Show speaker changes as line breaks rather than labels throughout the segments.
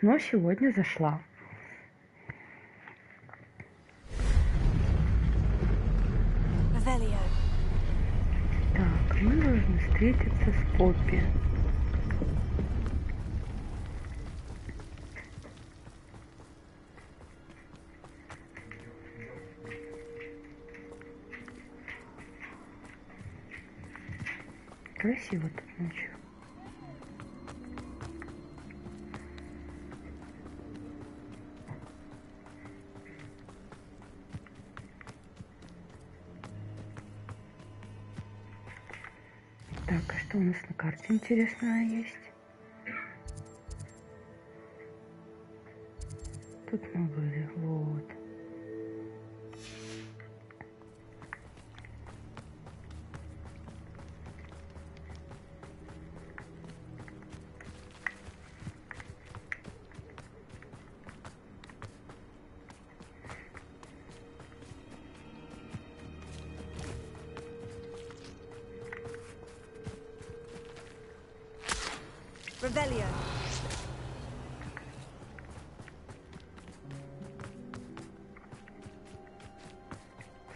но сегодня зашла. Так, мы должны встретиться с Поппи. Красиво тут ночью. Так, а что у нас на карте интересного есть? Тут мы были, вот.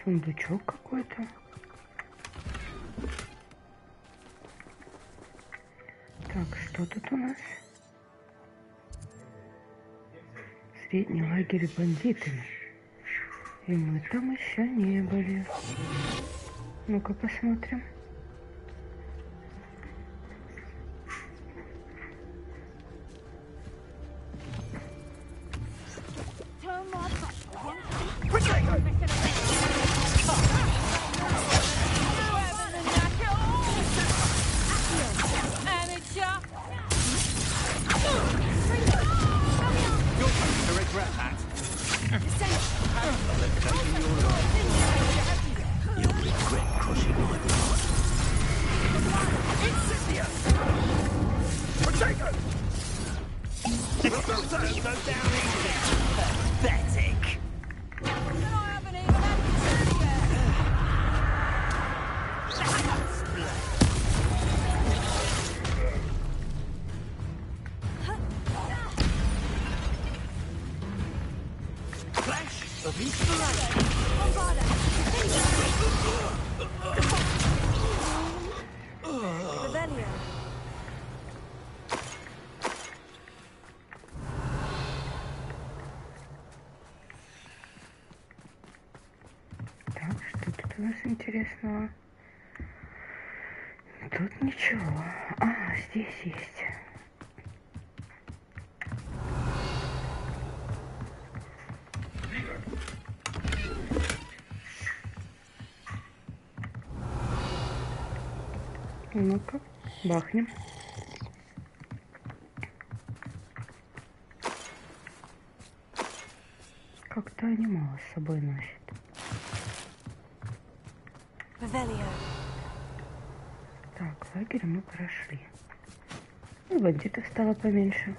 Сундучок какой-то. Так, что тут у нас? Средний лагерь с бандитами. И мы там еще не были. Ну-ка посмотрим. Интересного. Тут ничего. А, здесь есть. Ну-ка, бахнем. Как-то они мало с собой носят. Так, лагерь мы прошли. И бандитов стало поменьше.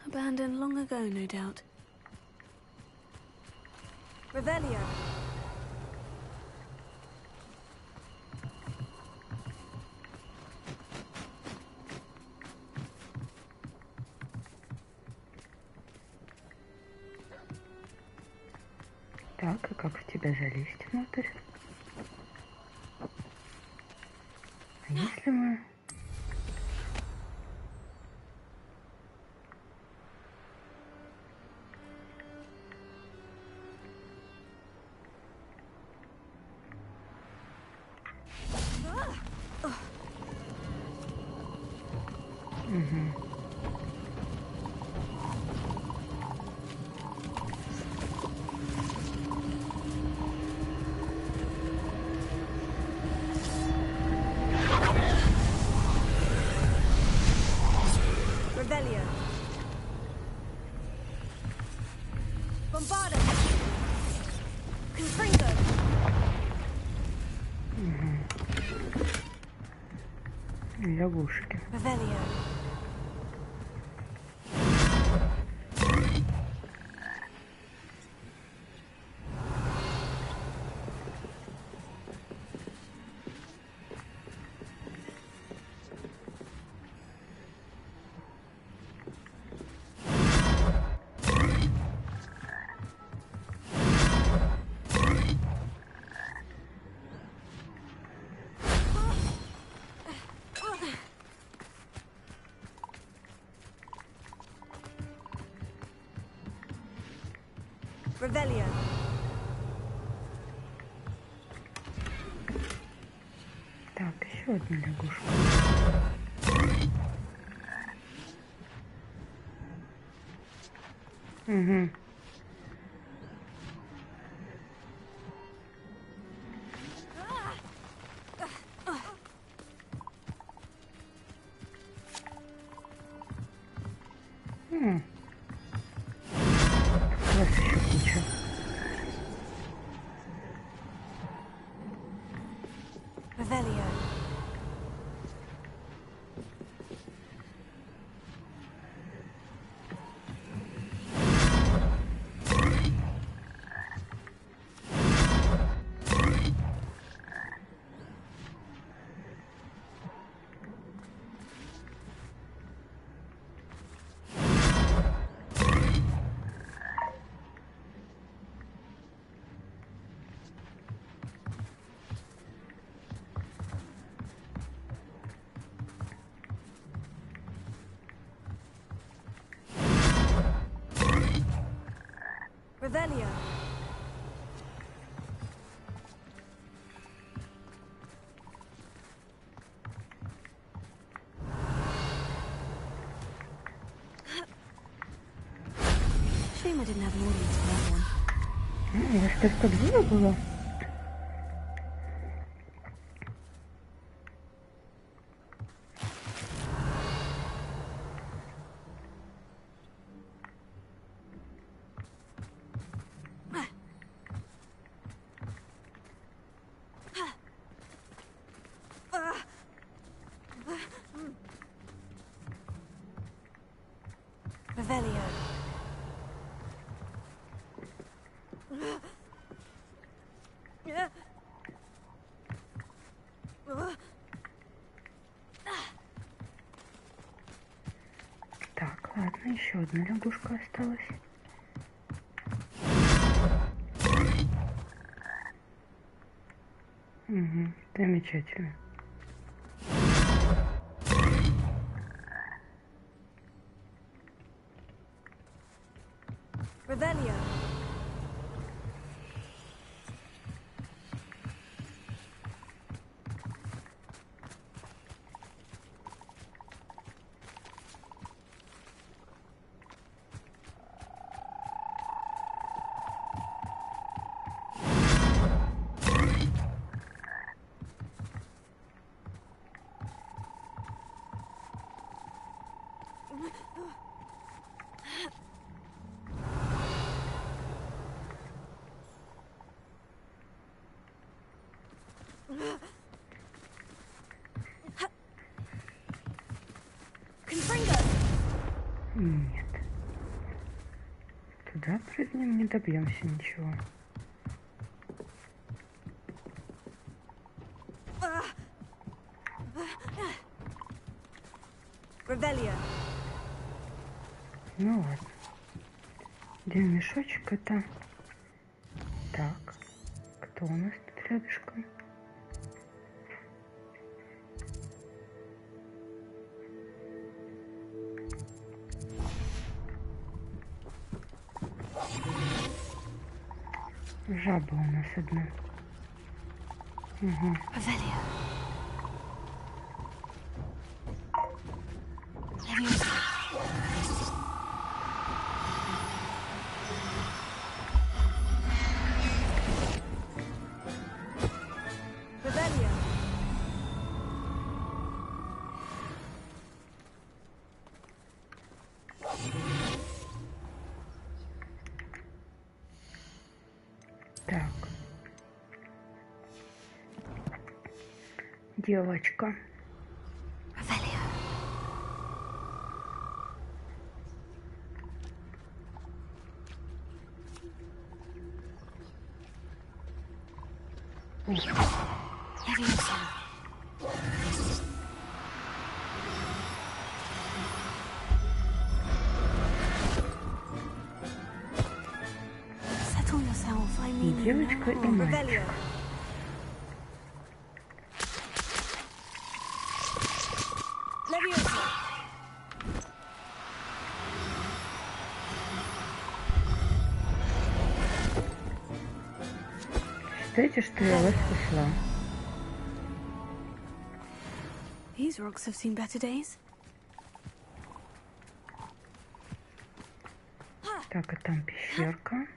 Abandoned long ago, no doubt. Revelio.
Так, и как в тебя залезть внутрь? А если мы... Лягушки.
Revelio. Revelio.
Так, еще одна лягушка. Угу. Вас еще куча.
Revelio. Revelio. Shame I didn't have an audience for that one.
У вас только двое было?
Revelio.
Так, ладно, еще одна лягушка осталась. Угу, замечательно.
Revelio.
Нет. Туда прыгнем, не добьемся ничего.
Revelio.
Ну ладно. Один мешочек это. Так. Кто у нас тут рядышком? Жаба у нас одна. Угу.
Revelio. Revelio.
Так. Девочка. Девочка и мальчик. Считайте, что я вас спасла.
These rocks have seen better days.
Так, и там пещерка.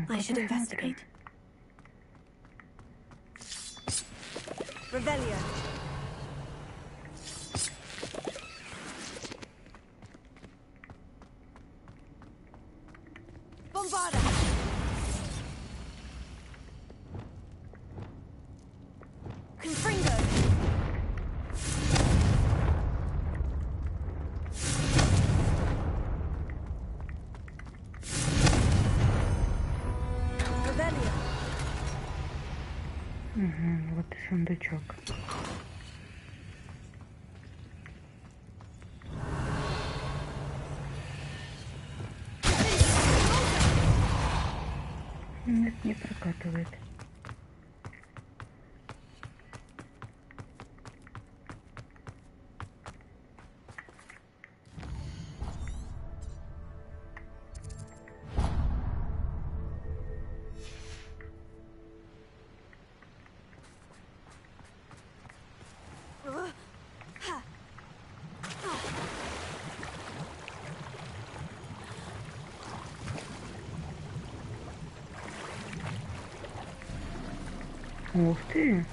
I should investigate. Revelio. Bombarda. Confringo. Revelio.
Угу, вот и сундучок. Нет, не прокатывает. Ух ты!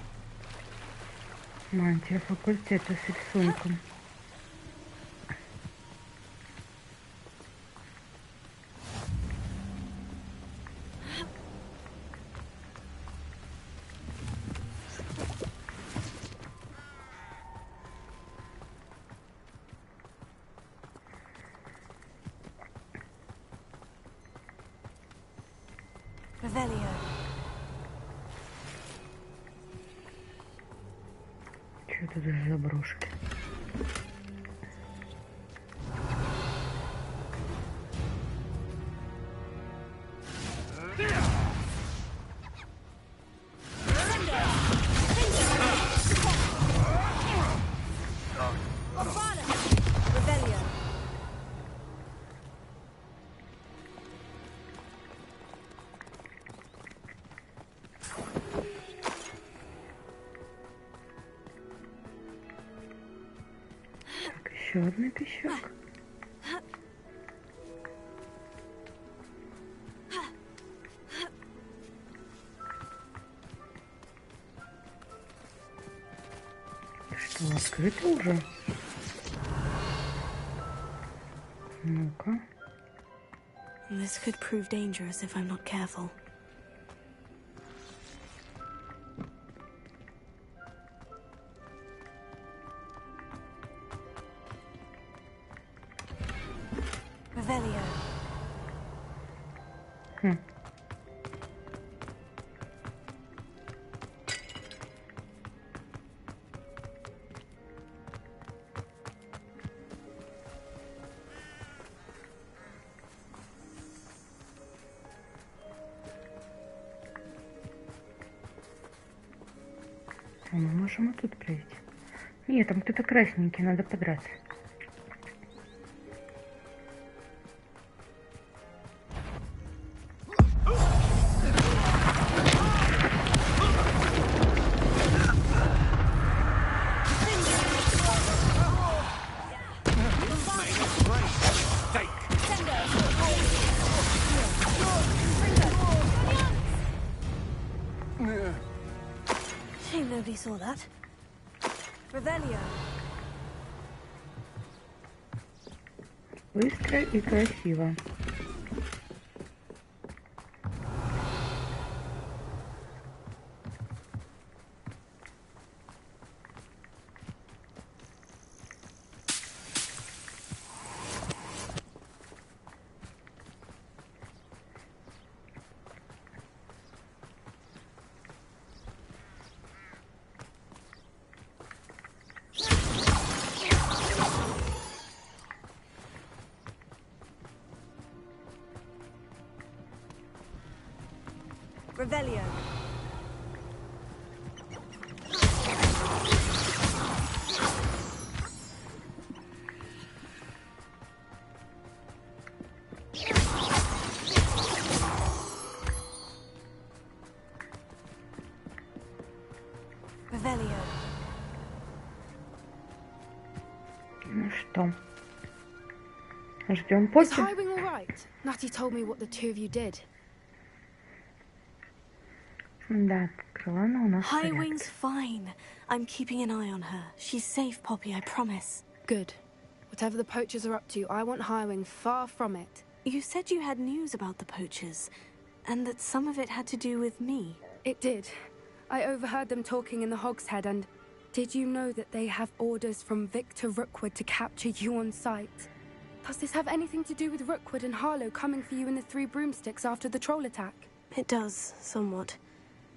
Мантия факультета с рисунком.
Revelio.
Что тут за заброшки? Еще одна пещерка. Что, открыто уже? Ну-ка.
This could prove dangerous if I'm not careful. Revelio.
А мы можем и тут пройти. Нет, там кто-то красненький, надо подраться.
Shame nobody saw that. Revelio.
Быстро и красиво.
Revelio. Revelio.
Ну что? Ждем
Is
Поппи.
Highwing all right? Natty told me what the two of you did.
Да, открыла, но у нас в
Highwing's
порядке.
fine. I'm keeping an eye on her. She's safe, Poppy, I promise.
Good. Whatever the poachers are up to, I want Highwing far from it.
You said you had news about the poachers, and that some of it had to do with me.
It did. I overheard them talking in the Hogshead, and did you know that they have orders from Victor Rookwood to capture you on sight? Does this have anything to do with Rookwood and Harlow coming for you in the Three Broomsticks after the troll attack?
It does, somewhat.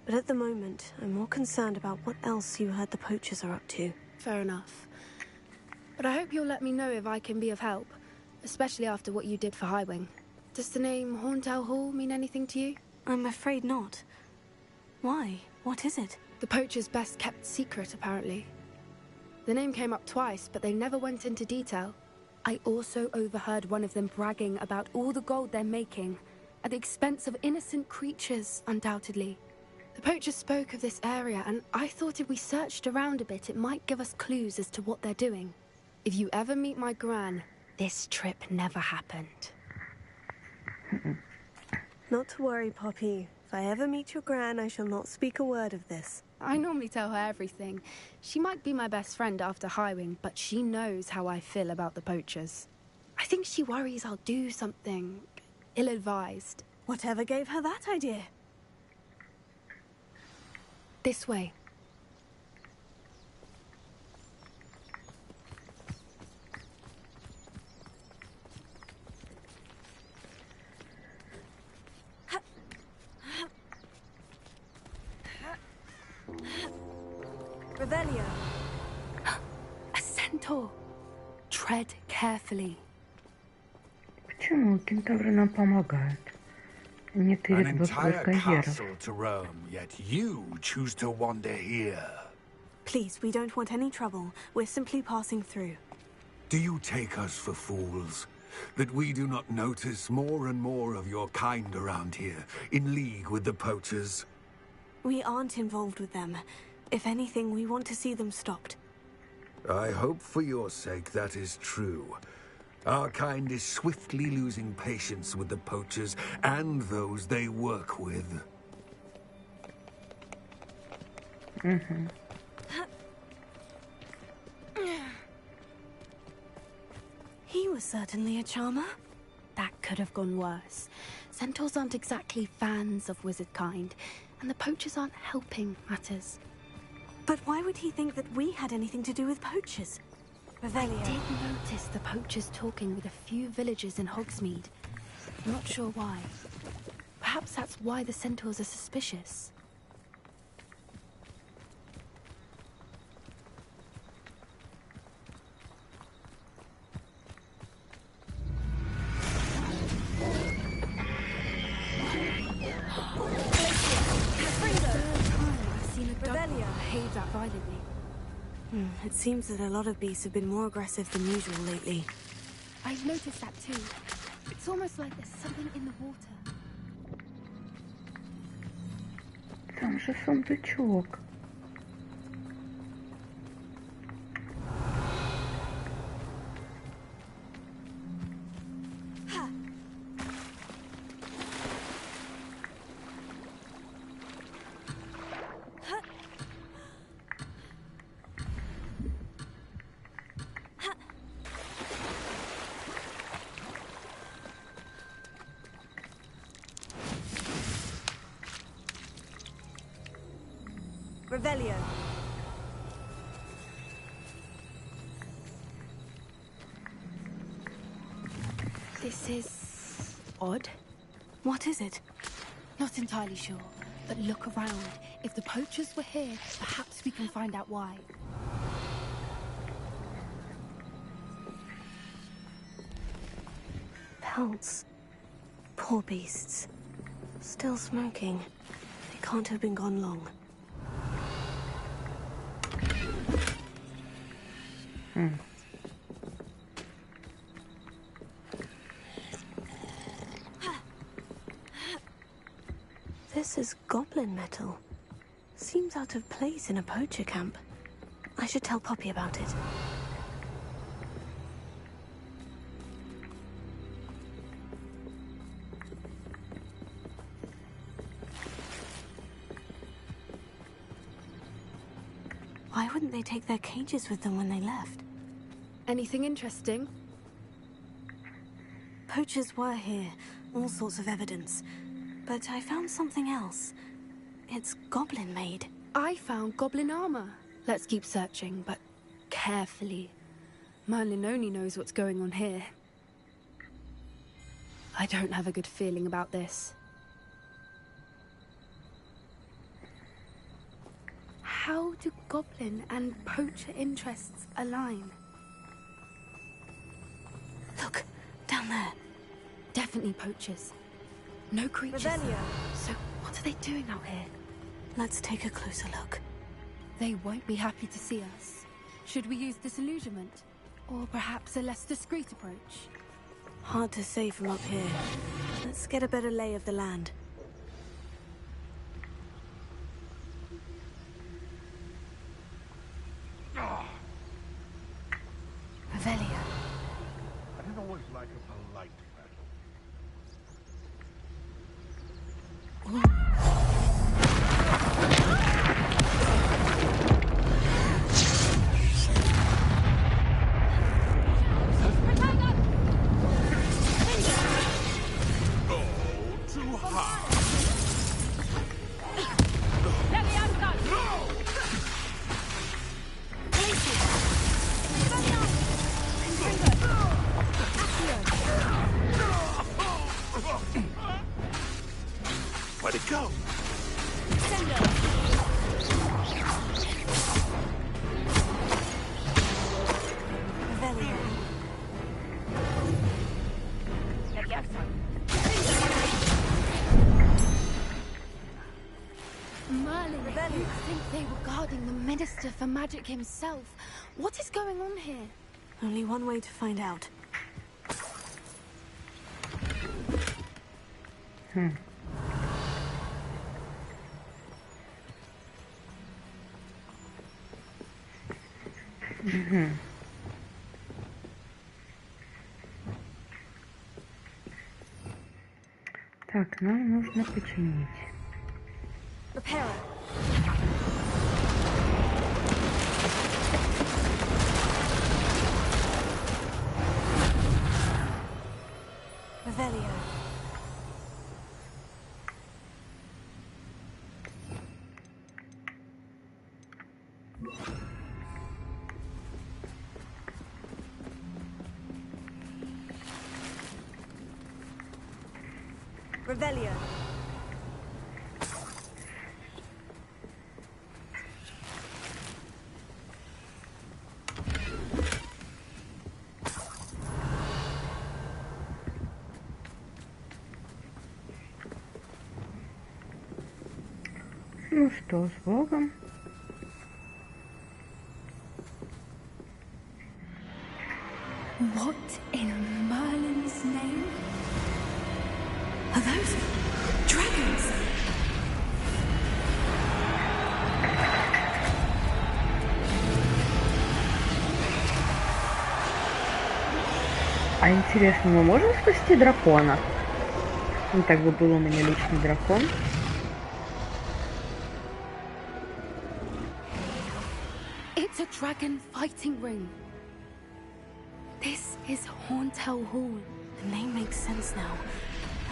But at the moment, I'm more concerned about what else you heard the poachers are up to.
Fair enough. But I hope you'll let me know if I can be of help, especially after what you did for Highwing. Does the name Horntail Hall mean anything to you?
I'm afraid not. Why? What is it?
The poachers' best kept secret, apparently. The name came up twice, but they never went into detail. I also overheard one of them bragging about all the gold they're making, at the expense of innocent creatures, undoubtedly. The poachers spoke of this area, and I thought if we searched around a bit, it might give us clues as to what they're doing. If you ever meet my gran, this trip never happened.
Not to worry, Poppy. If I ever meet your gran, I shall not speak a word of this.
I normally tell her everything. She might be my best friend after Highwing, but she knows how I feel about the poachers. I think she worries I'll do something ill-advised.
Whatever gave her that idea?
This way.
Revelio.
A centaur. Tread carefully.
Почему кентавры нам помогают? Не
An
тырят бы
entire
браконьеров.
castle to roam, yet you choose to wander here.
Please, we don't want any trouble. We're simply passing through.
Do you take us for fools? That we do not notice more and more of your kind around here, in league with the poachers?
We aren't involved with them. If anything, we want to see them stopped.
I hope for your sake that is true. Our kind is swiftly losing patience with the poachers and those they work with.
He was certainly a charmer.
That could have gone worse. Centaurs aren't exactly fans of wizard kind, and the poachers aren't helping matters.
But why would he think that we had anything to do with poachers? Revelio.
I did notice the poachers talking with a few villagers in Hogsmeade. I'm not sure why. Perhaps that's why the centaurs are suspicious. Behave that violently.
It seems that a lot of beasts have been more aggressive than usual lately.
I've noticed that too. It's almost like there's something in the water.
Там же сундучок.
Revelio.
This is odd.
What is it?
Not entirely sure, but look around. If the poachers were here, perhaps we can find out why.
Pelts. Poor beasts. Still smoking. can't have been gone long. This is goblin metal. Seems out of place in a poacher camp. I should tell Poppy about it. Why wouldn't they take their cages with them when they left?
Anything interesting?
Poachers were here, all sorts of evidence. But I found something else. It's goblin-made.
I found goblin armor. Let's keep searching, but carefully. Merlin only knows what's going on here. I don't have a good feeling about this. How do goblin and poacher interests align?
Look, down there.
Definitely poachers. No creatures.
Revelio.
So what are they doing out here?
Let's take a closer look.
They won't be happy to see us. Should we use disillusionment? Or perhaps a less discreet approach?
Hard to say from up here. Let's get a better lay of the land. Revelio.
I didn't always like a polite battle. Where'd it go?
Merlin, you think they were guarding the Minister for Magic himself? What is going on here?
Only one way to find out.
Так, нам нужно починить.
Repairer. Revelio. Revelio.
Ну что, с Богом.
What in Merlin's name?
Are those dragons?
А интересно, мы можем спасти дракона? Ну, так бы был у меня личный дракон.
It's a dragon fighting ring. This is Horntail Hall.
The name makes sense now.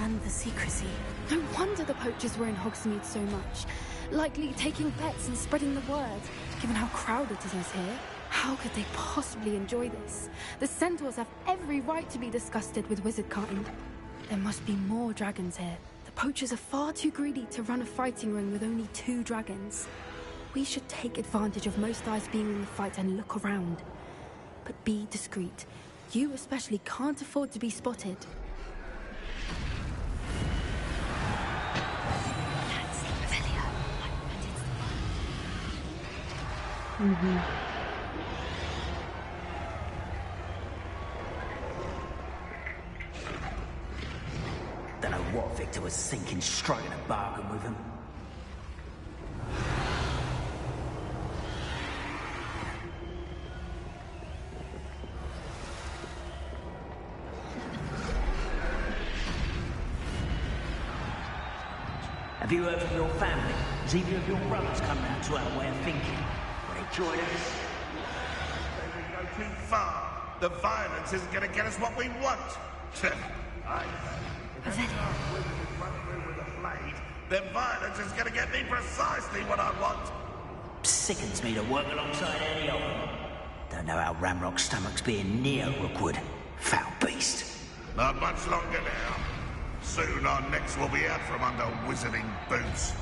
And the secrecy.
No wonder the poachers were in Hogsmeade so much. Likely taking bets and spreading the word. Given how crowded it is here, how could they possibly enjoy this? The centaurs have every right to be disgusted with wizardkind. There must be more dragons here. The poachers are far too greedy to run a fighting ring with only 2 dragons. We should take advantage of most eyes being in the fight and look around. But be discreet. You especially can't afford to be spotted.
That's Revelio.
Don't know what Victor was thinking, striking a bargain with him. Have you heard from your family? Has either of your brothers come round to our way of thinking? Will they join us?
They will go too far. The violence isn't going to get us what we want. Then violence is going to get me precisely what I want.
Sickens me to work alongside any of them. Don't know how Ramrock's stomach's being near Rookwood. Foul beast.
Not much longer now. Soon our necks will be out from under wizarding boots.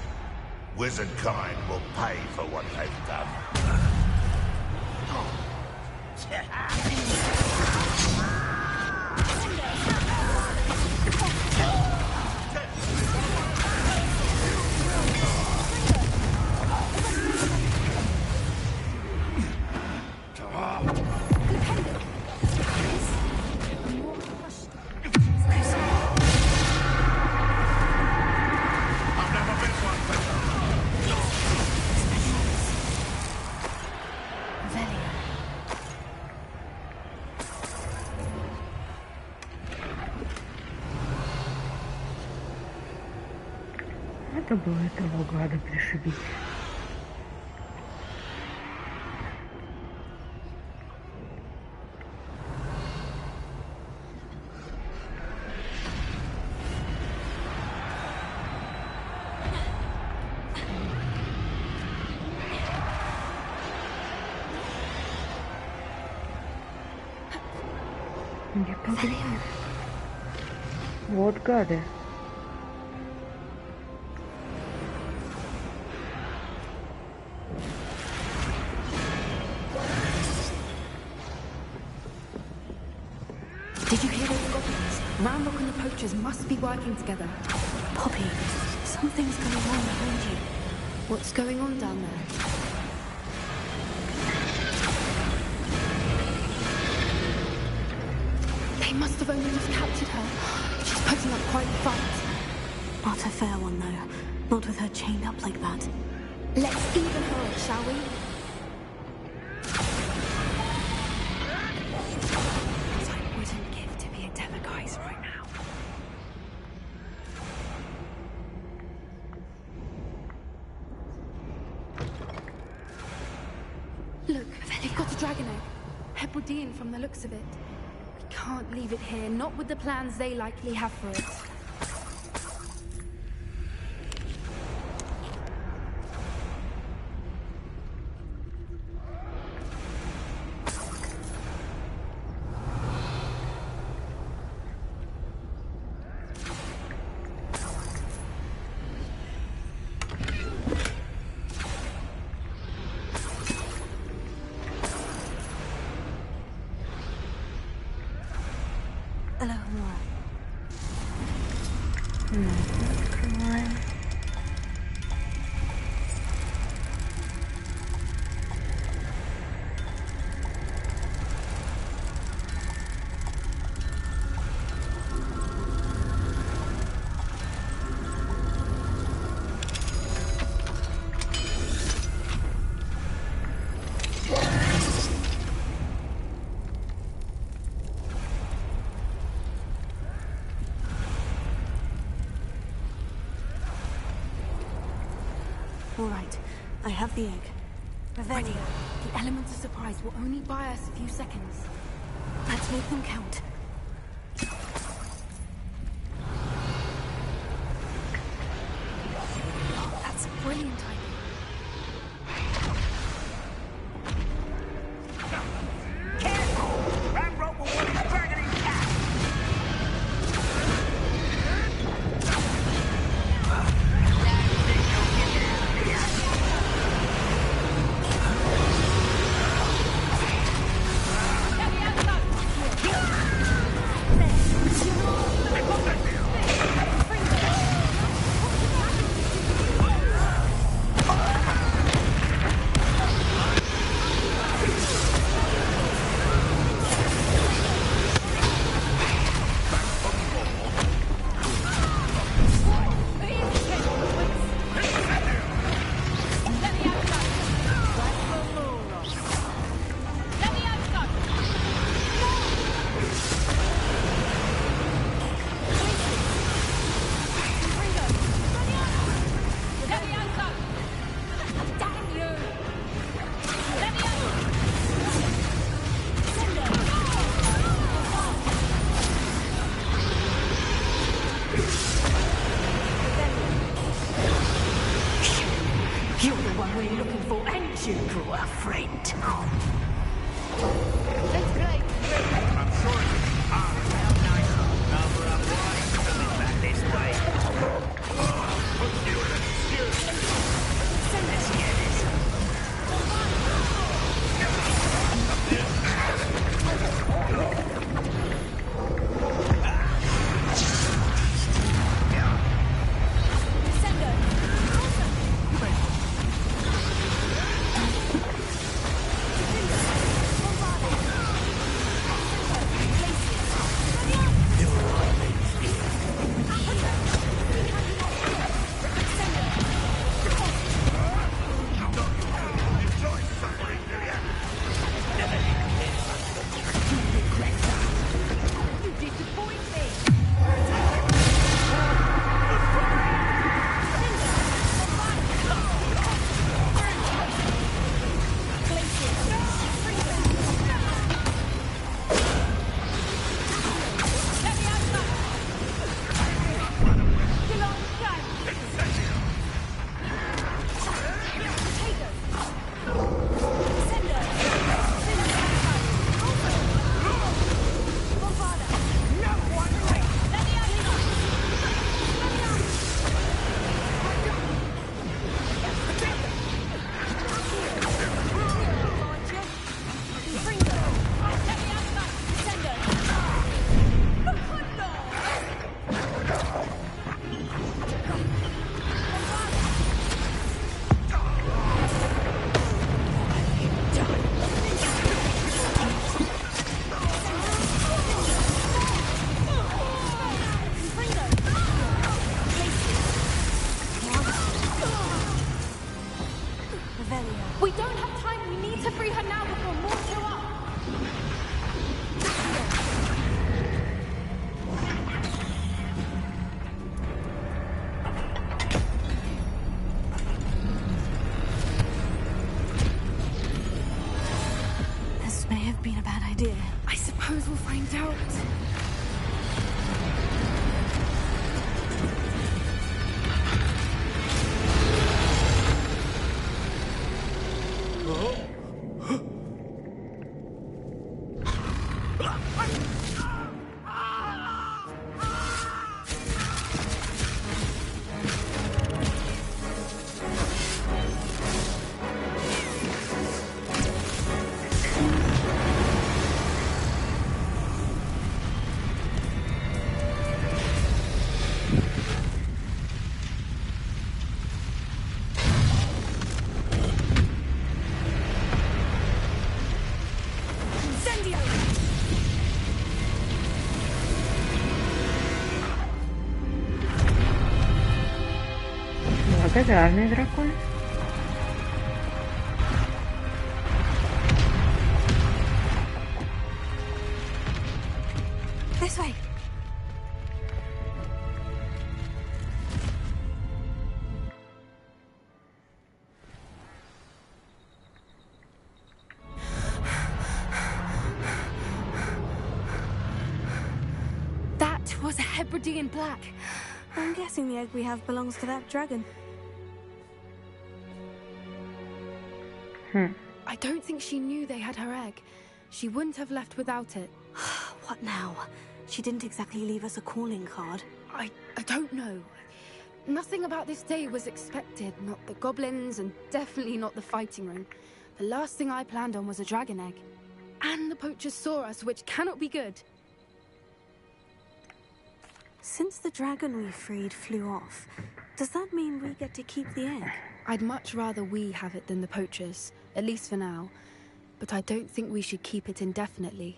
Wizard kind will pay for what they've done.
Надо было этого гада пришибить. Не погнали. Вот гады.
Did you hear those goblins? Ramrock and the poachers must be working together.
Poppy, something's going on behind you.
What's going on down there? They must have only just captured her. She's putting up quite the fight.
Not a fair one, though. Not with her chained up like that.
Let's even her up, shall we? I wouldn't give to be a Demiguise right now. Look, they've got a dragon egg. Hebridean from the looks of it. We can't leave it here, not with the plans they likely have for it.
All right, I have the egg.
Ready. The elements of surprise will only buy us a few seconds.
Let's make them count.
That's brilliant idea.
You brought a friend.
It's great.
I'm sorry.
Rather unwise coming back this way.
Put you in a stew.
Let's get this.
We don't have time. We need to free her now before more show up.
This may have been a bad idea.
I suppose we'll find out.
Благодарный дракон.
This way.
That was a Hebridean black.
I'm guessing the egg we have belongs to that dragon.
I don't think she knew they had her egg. She wouldn't have left without it.
What now? She didn't exactly leave us a calling card.
I don't know. Nothing about this day was expected. Not the goblins, and definitely not the fighting ring. The last thing I planned on was a dragon egg. And the poachers saw us, which cannot be good.
Since the dragon we freed flew off, does that mean we get to keep the egg?
I'd much rather we have it than the poachers, at least for now. But I don't think we should keep it indefinitely.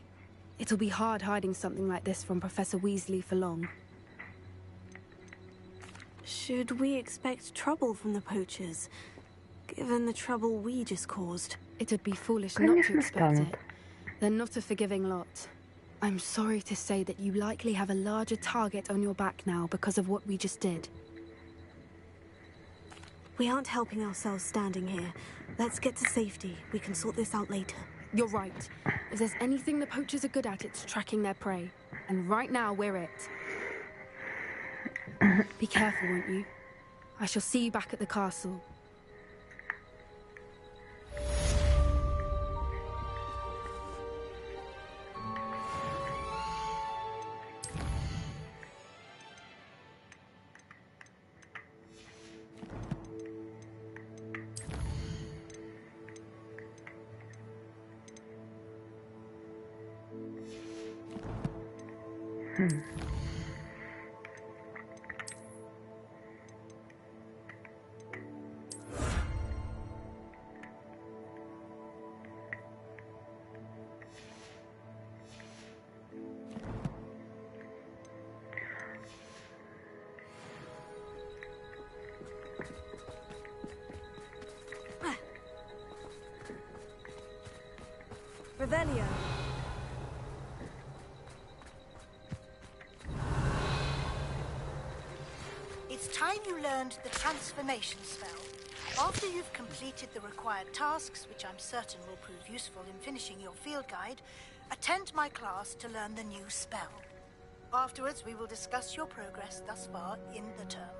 It'll be hard hiding something like this from Professor Weasley for long.
Should we expect trouble from the poachers, given the trouble we just caused?
It'd be foolish not to
Конечно,
expect
станут.
it. They're not a forgiving lot. I'm sorry to say that you likely have a larger target on your back now because of what we just did.
We aren't helping ourselves standing here. Let's get to safety. We can sort this out later.
You're right. If there's anything the poachers are good at, it's tracking their prey. And right now, we're it. Be careful, won't you? I shall see you back at the castle.
Revelio.
It's time you learned the transformation spell. After you've completed the required tasks, which I'm certain will prove useful in finishing your field guide, attend my class to learn the new spell. Afterwards, we will discuss your progress thus far in the term.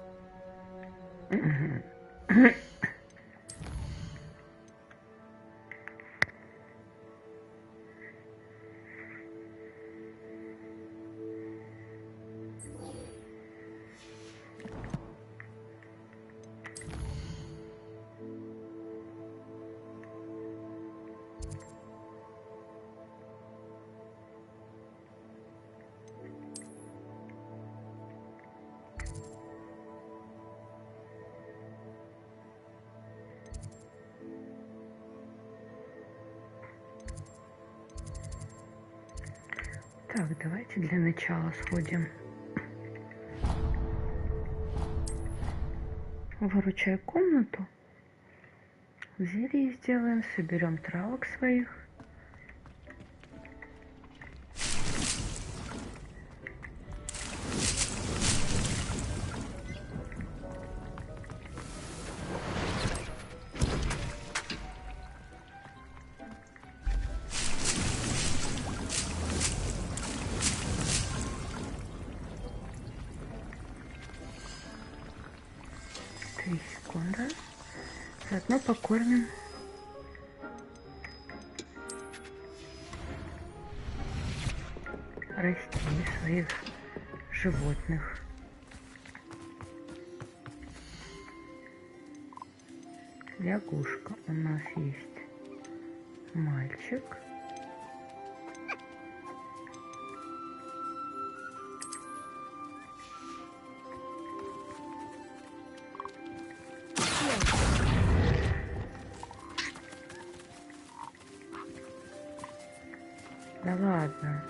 Так, давайте для начала сходим. Выручай комнату. Зелье сделаем, соберем травок своих. Заодно покормим растений своих животных. Лягушка у нас есть. Мальчик. Да ладно.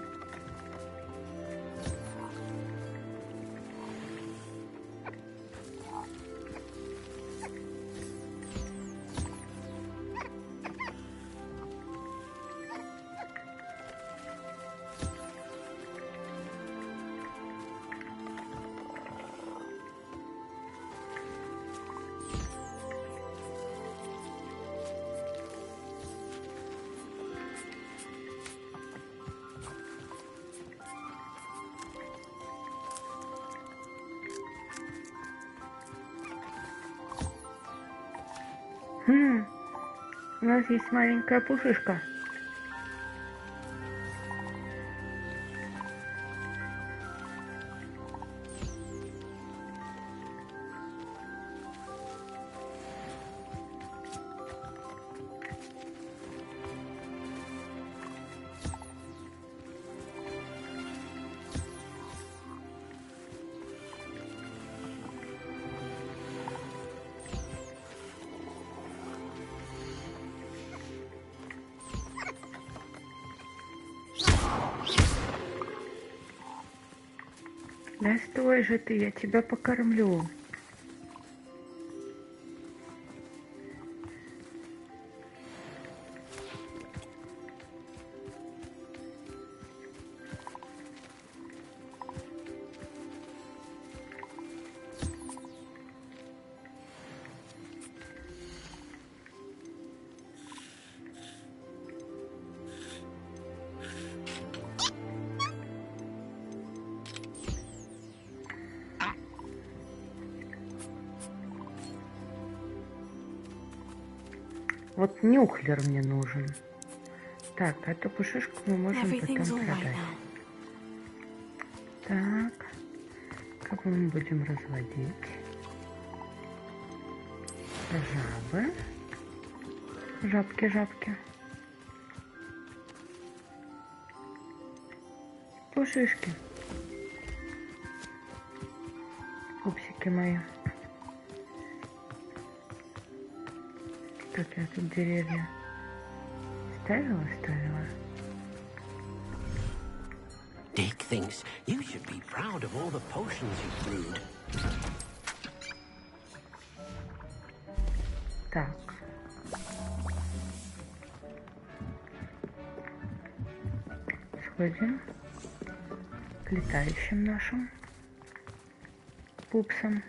У нас есть маленькая пушишка. Да стой же ты, я тебя покормлю. Вот нюхлер мне нужен. Так, эту пушишку мы можем потом продать. Так, кого мы будем разводить? Жабы. Жабки. Пушишки. Птички мои. Тут я тут деревья ставила.
Dick thinks you should be proud of all the potions you've brewed.
Так. Сходим к летающим нашим пупсам.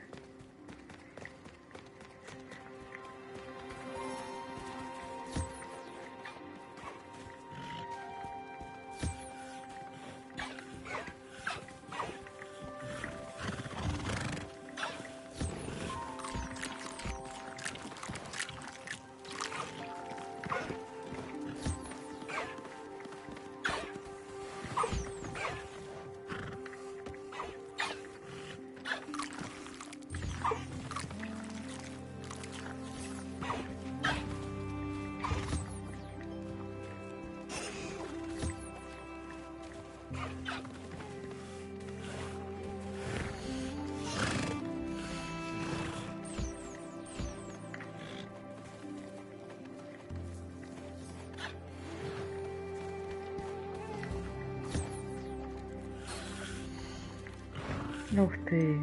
Ух ты,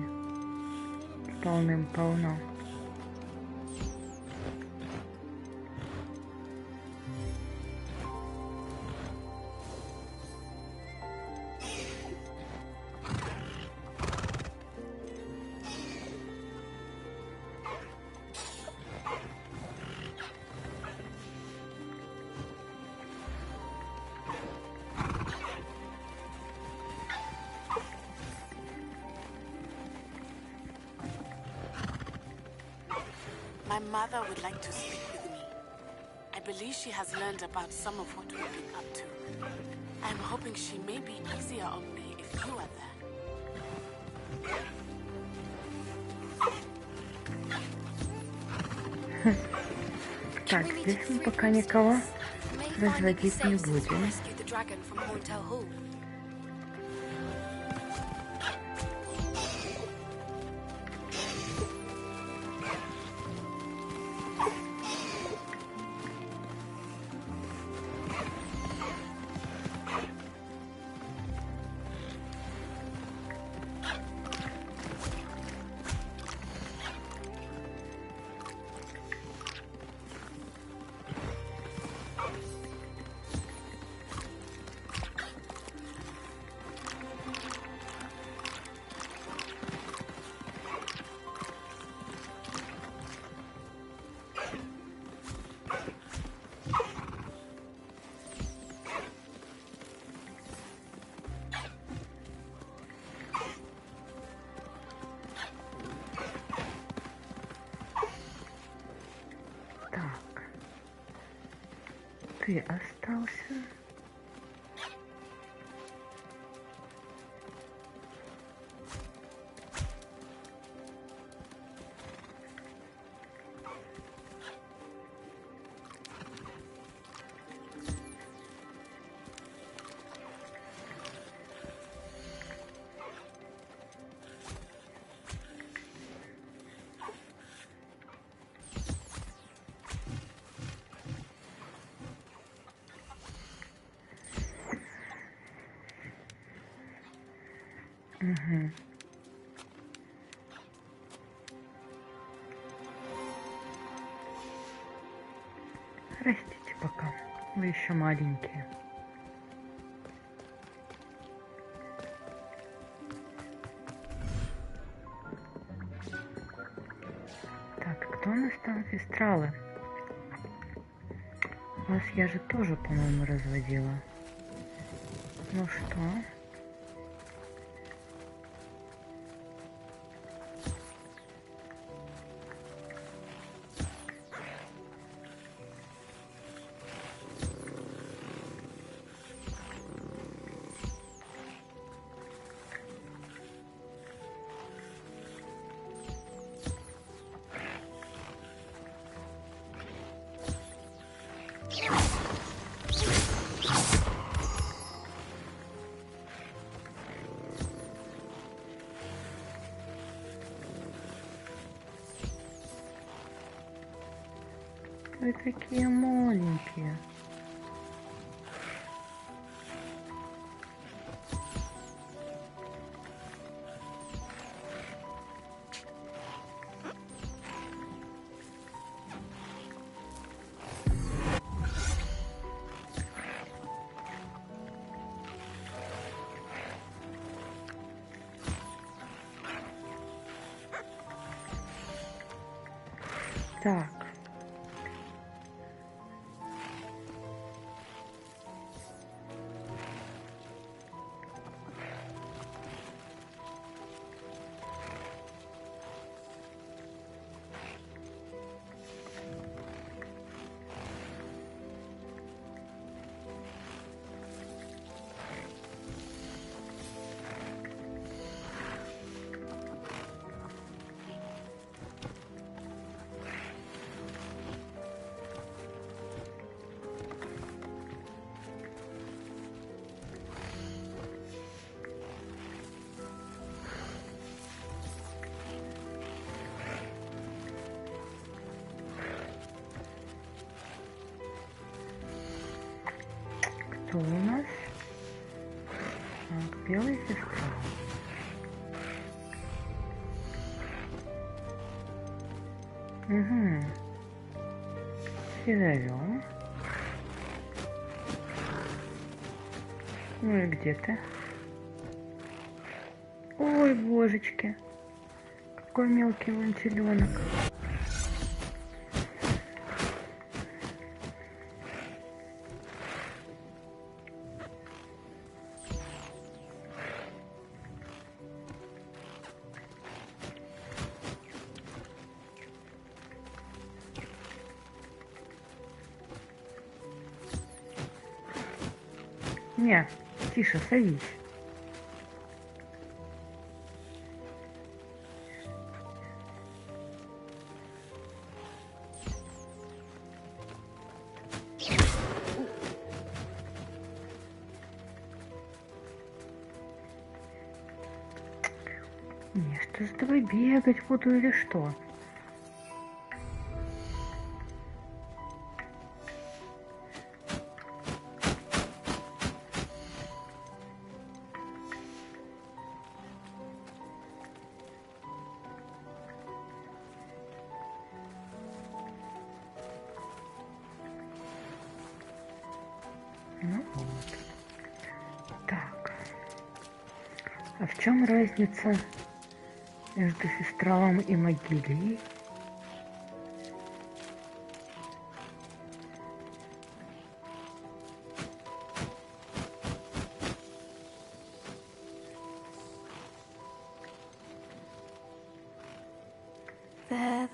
полным-полно.
My mother would like to speak with me. I believe she has learned about some of what we've been up to. I'm hoping she may be easier on me if you are there.
Так, здесь мы пока никого разводить не будем. Ты остался. Угу. Растите пока, вы еще маленькие. Так, кто у нас там фестралы? Вас я же тоже, по-моему, разводила. Ну что? Вы такие маленькие. Так. Кто у нас? Так, белая сестра. Угу. Перезовем. Ну и где ты? Ой, божечки. Какой мелкий вантиленок. Не, тише, садись. Не, что с тобой бегать буду или что? Ну вот. Так. А в чем разница между сестралом и могилей?
There.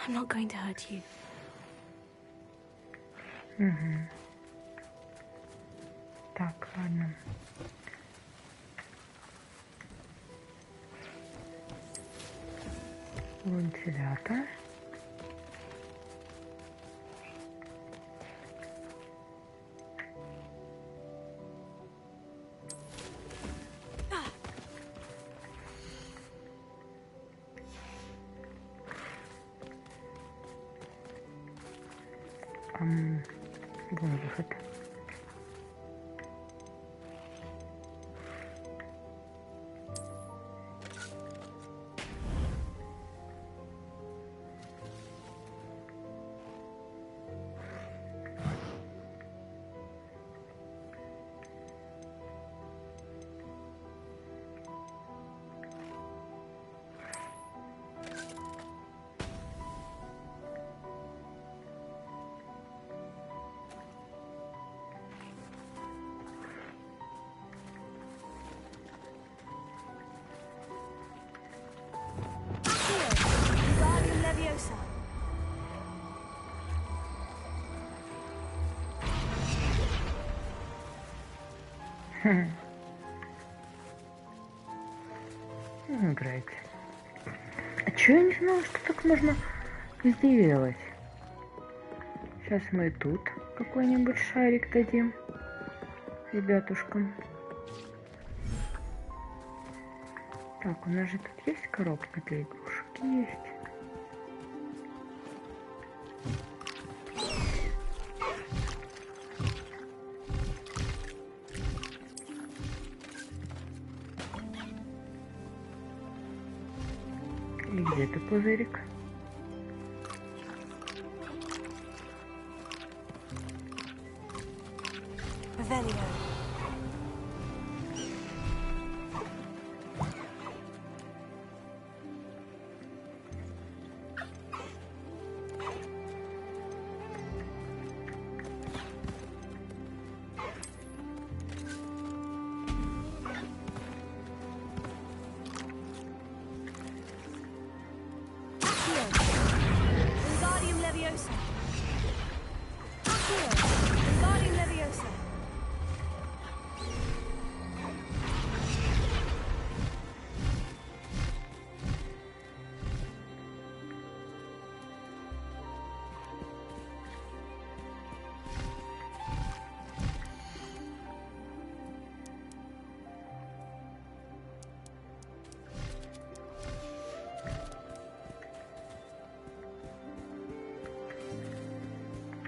I'm not going to hurt you.
Угу. Так, ладно. Вентилятор. Выход. Играйте. А чё я не знала, что так можно сделать? Сейчас мы тут какой-нибудь шарик дадим ребятушкам. Так, у нас же тут есть коробка для игрушек? Есть. И где ты, пузырик?
Revelio.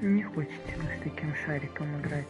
Не хочется с таким шариком играть.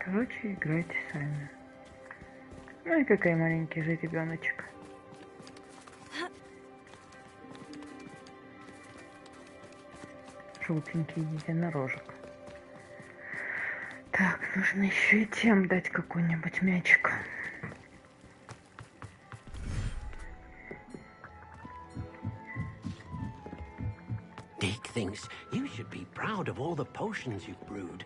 Короче, играйте сами. Ну и какой маленький же ребеночек. Желтенький единорожек. Так, нужно еще и тем дать какой-нибудь мячик.
Dick thinks you should be proud of all the potions you've brewed.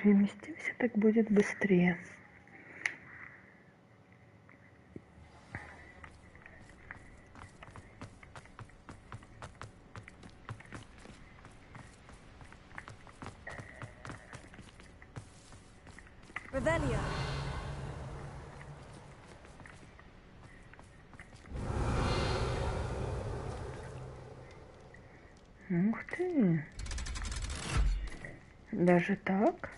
Переместимся, так будет быстрее.
Revelio.
Ух ты! Даже так?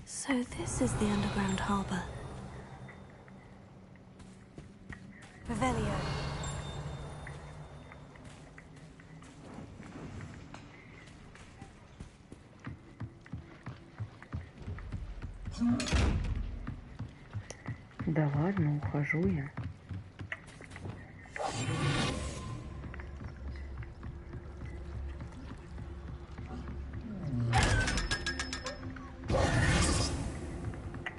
So this is the underground harbor.
Revelio.
Да ладно, ухожу я.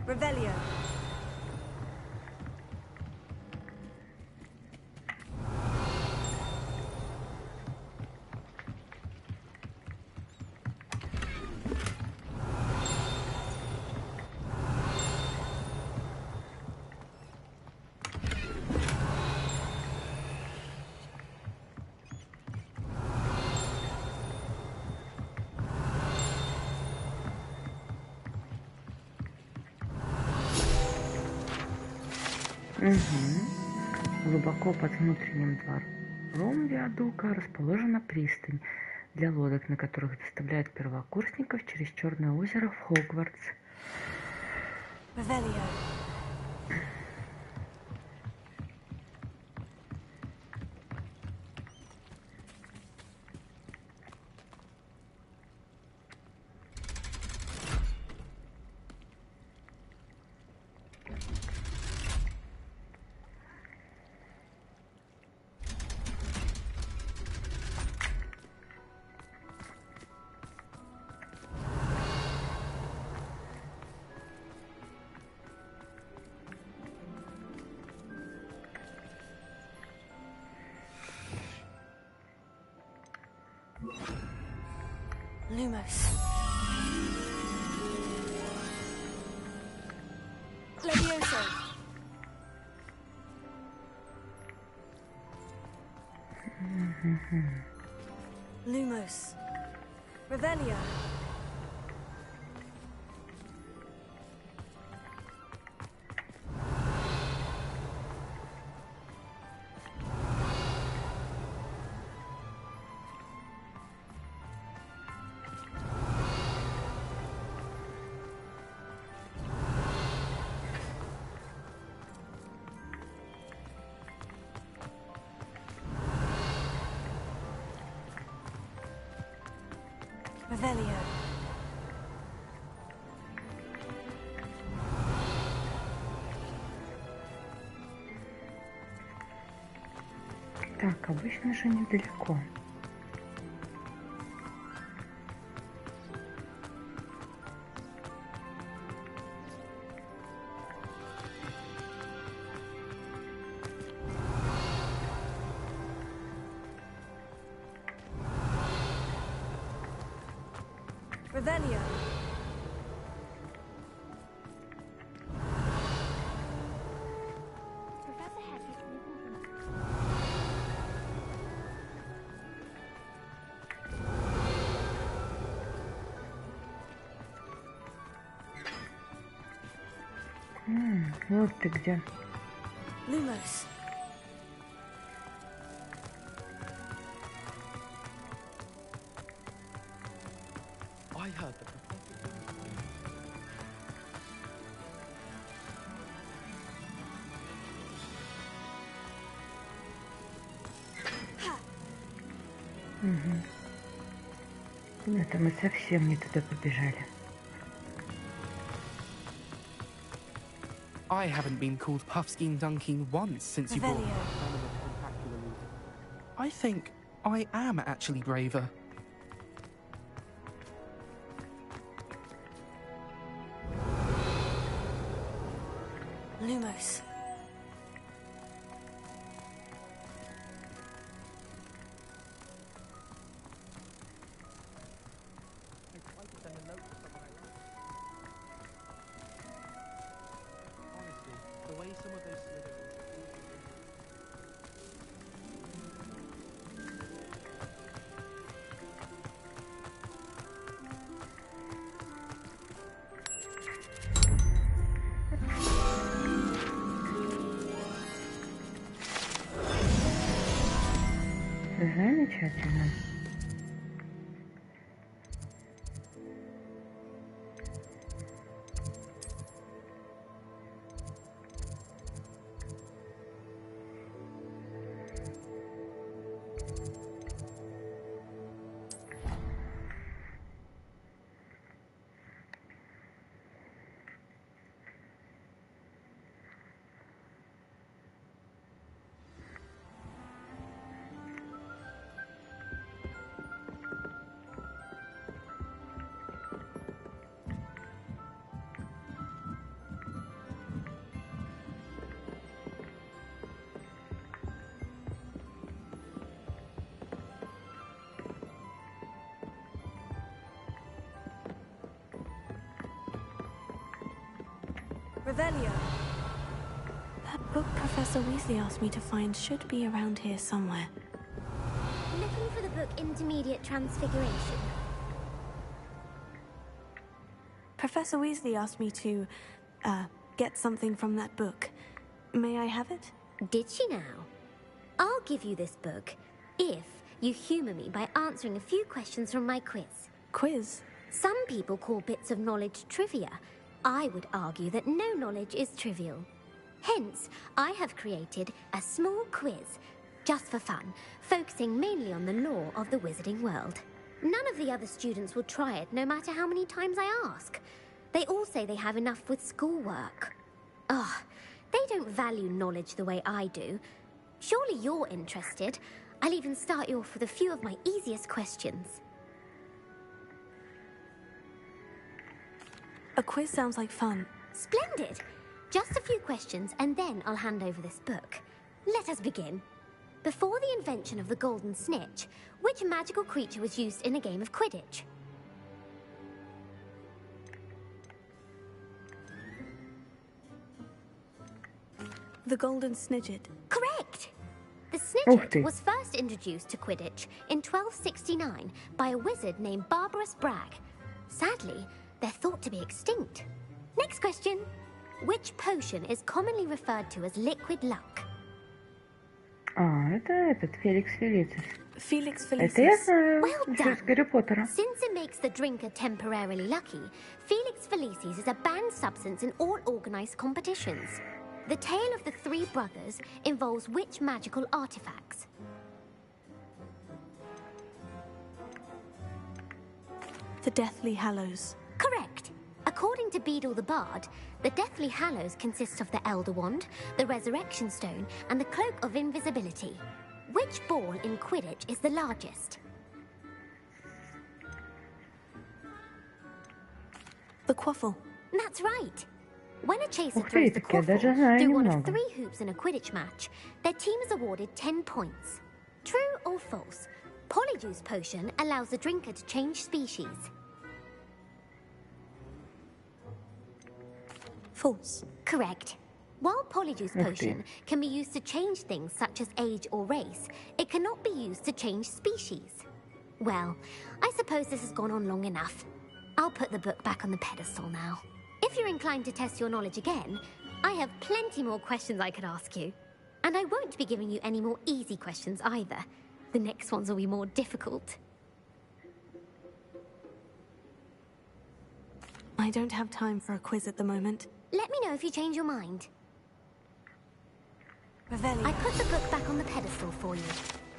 Revelio.
Глубоко под внутренним двором виадука расположена пристань для лодок, на которых доставляют первокурсников через Черное озеро в Хогвартс.
Revelio. Lumos. Levioso. Lumos. Revelio. Revelio.
Так, обычно же недалеко.
Revelio.
Вот ты где.
Lumos.
I heard that.
Это мы совсем не туда побежали.
I haven't been called Puffskein Dunking once since you brought
Revelio.
I think I am actually braver.
Lumos.
Замечательно.
Revelio.
That book Professor Weasley asked me to find should be around here somewhere.
Looking for the book Intermediate Transfiguration.
Professor Weasley asked me to, get something from that book. May I have it?
Did she now? I'll give you this book if you humour me by answering a few questions from my quiz.
Quiz?
Some people call bits of knowledge trivia. I would argue that no knowledge is trivial. Hence, I have created a small quiz, just for fun, focusing mainly on the lore of the wizarding world. None of the other students will try it, no matter how many times I ask. They all say they have enough with schoolwork. Ugh, they don't value knowledge the way I do. Surely you're interested. I'll even start you off with a few of my easiest questions.
A quiz sounds like fun.
Splendid! Just a few questions, and then I'll hand over this book. Let us begin. Before the invention of the golden snitch, which magical creature was used in a game of Quidditch?
The golden snidget.
Correct! The snidget was first introduced to Quidditch in 1269 by a wizard named Barbarous Bragg. Sadly, they're thought to be extinct. Next question. Which potion is commonly referred to as liquid luck?
Это этот Феликс Фелицис.
Felix Felicis.
Это я знаю.
Well
Еще из Гарри Поттера.
Since it makes the drinker temporarily lucky, Felix Felicis is a banned substance in all organized competitions. The tale of the three brothers involves which magical artifacts?
The Deathly Hallows.
Correct. According to Beedle the Bard, the Deathly Hallows consists of the Elder Wand, the Resurrection Stone, and the Cloak of Invisibility. Which ball in Quidditch is the largest?
The Quaffle.
That's right. When a chaser
Ух
throws
ты,
the
так я
quaffle
даже знаю
through one of
немного.
3 hoops in a Quidditch match, their team is awarded 10 points. True or false? Polyjuice potion allows the drinker to change species.
False.
Correct. While Polyjuice
Ух ты.
potion can be used to change things such as age or race, it cannot be used to change species. Well, I suppose this has gone on long enough. I'll put the book back on the pedestal now. If you're inclined to test your knowledge again, I have plenty more questions I could ask you. And I won't be giving you any more easy questions either. The next ones will be more difficult.
I don't have time for a quiz at the moment.
Let me know if you change your mind.
Revelio.
I put the book back on the pedestal for you.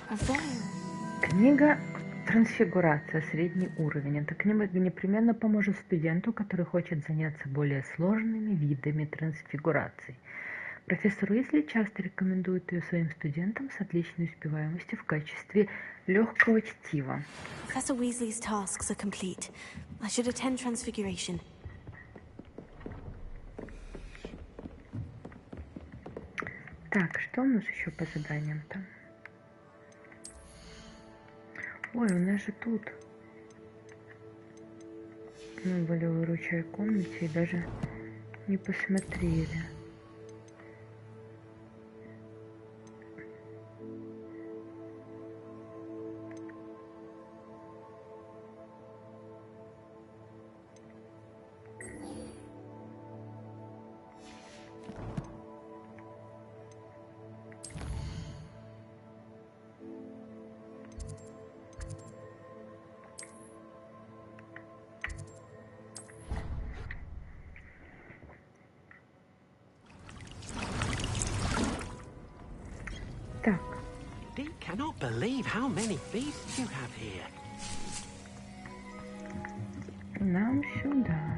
Revelio.
Книга «Трансфигурация. Средний уровень». Эта книга непременно поможет студенту, который хочет заняться более сложными видами трансфигураций. Профессор Уизли часто рекомендует ее своим студентам с отличной успеваемостью в качестве легкого чтива.
Professor Weasley's tasks are complete. I should attend Transfiguration.
Так, что у нас еще по заданиям-то? Ой, у нас же тут. Мы были в выручай комнате и даже не посмотрели.
Dee cannot believe how many beasts you have here.
Нам сюда.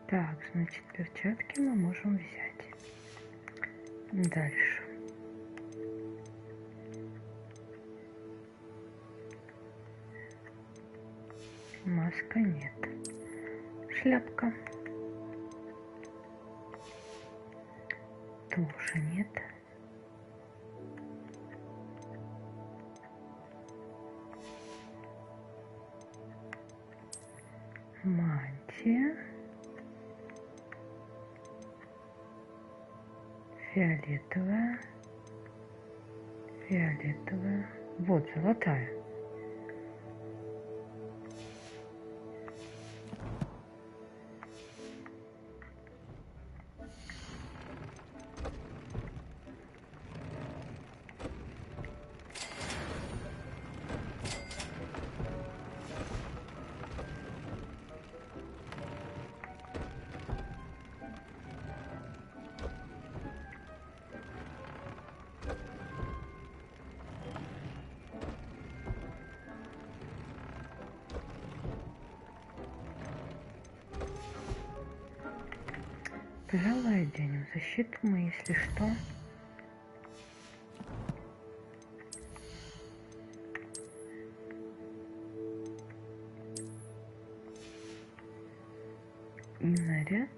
Так, значит, перчатки мы можем взять. Дальше. Маска нет. Шляпка. Тоже нет. Мантия. Фиолетовая. Фиолетовая. Вот, золотая. Пожалуй, оденем защиту мы, если что. И наряд.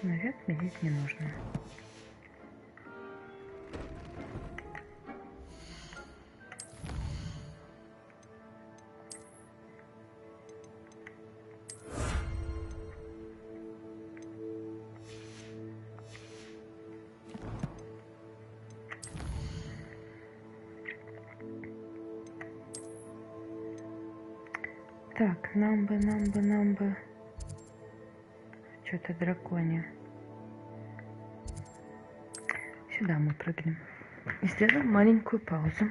Наряд менять не нужно. Так, нам бы. Что-то драконе. Сюда мы прыгнем. И сделаем маленькую паузу.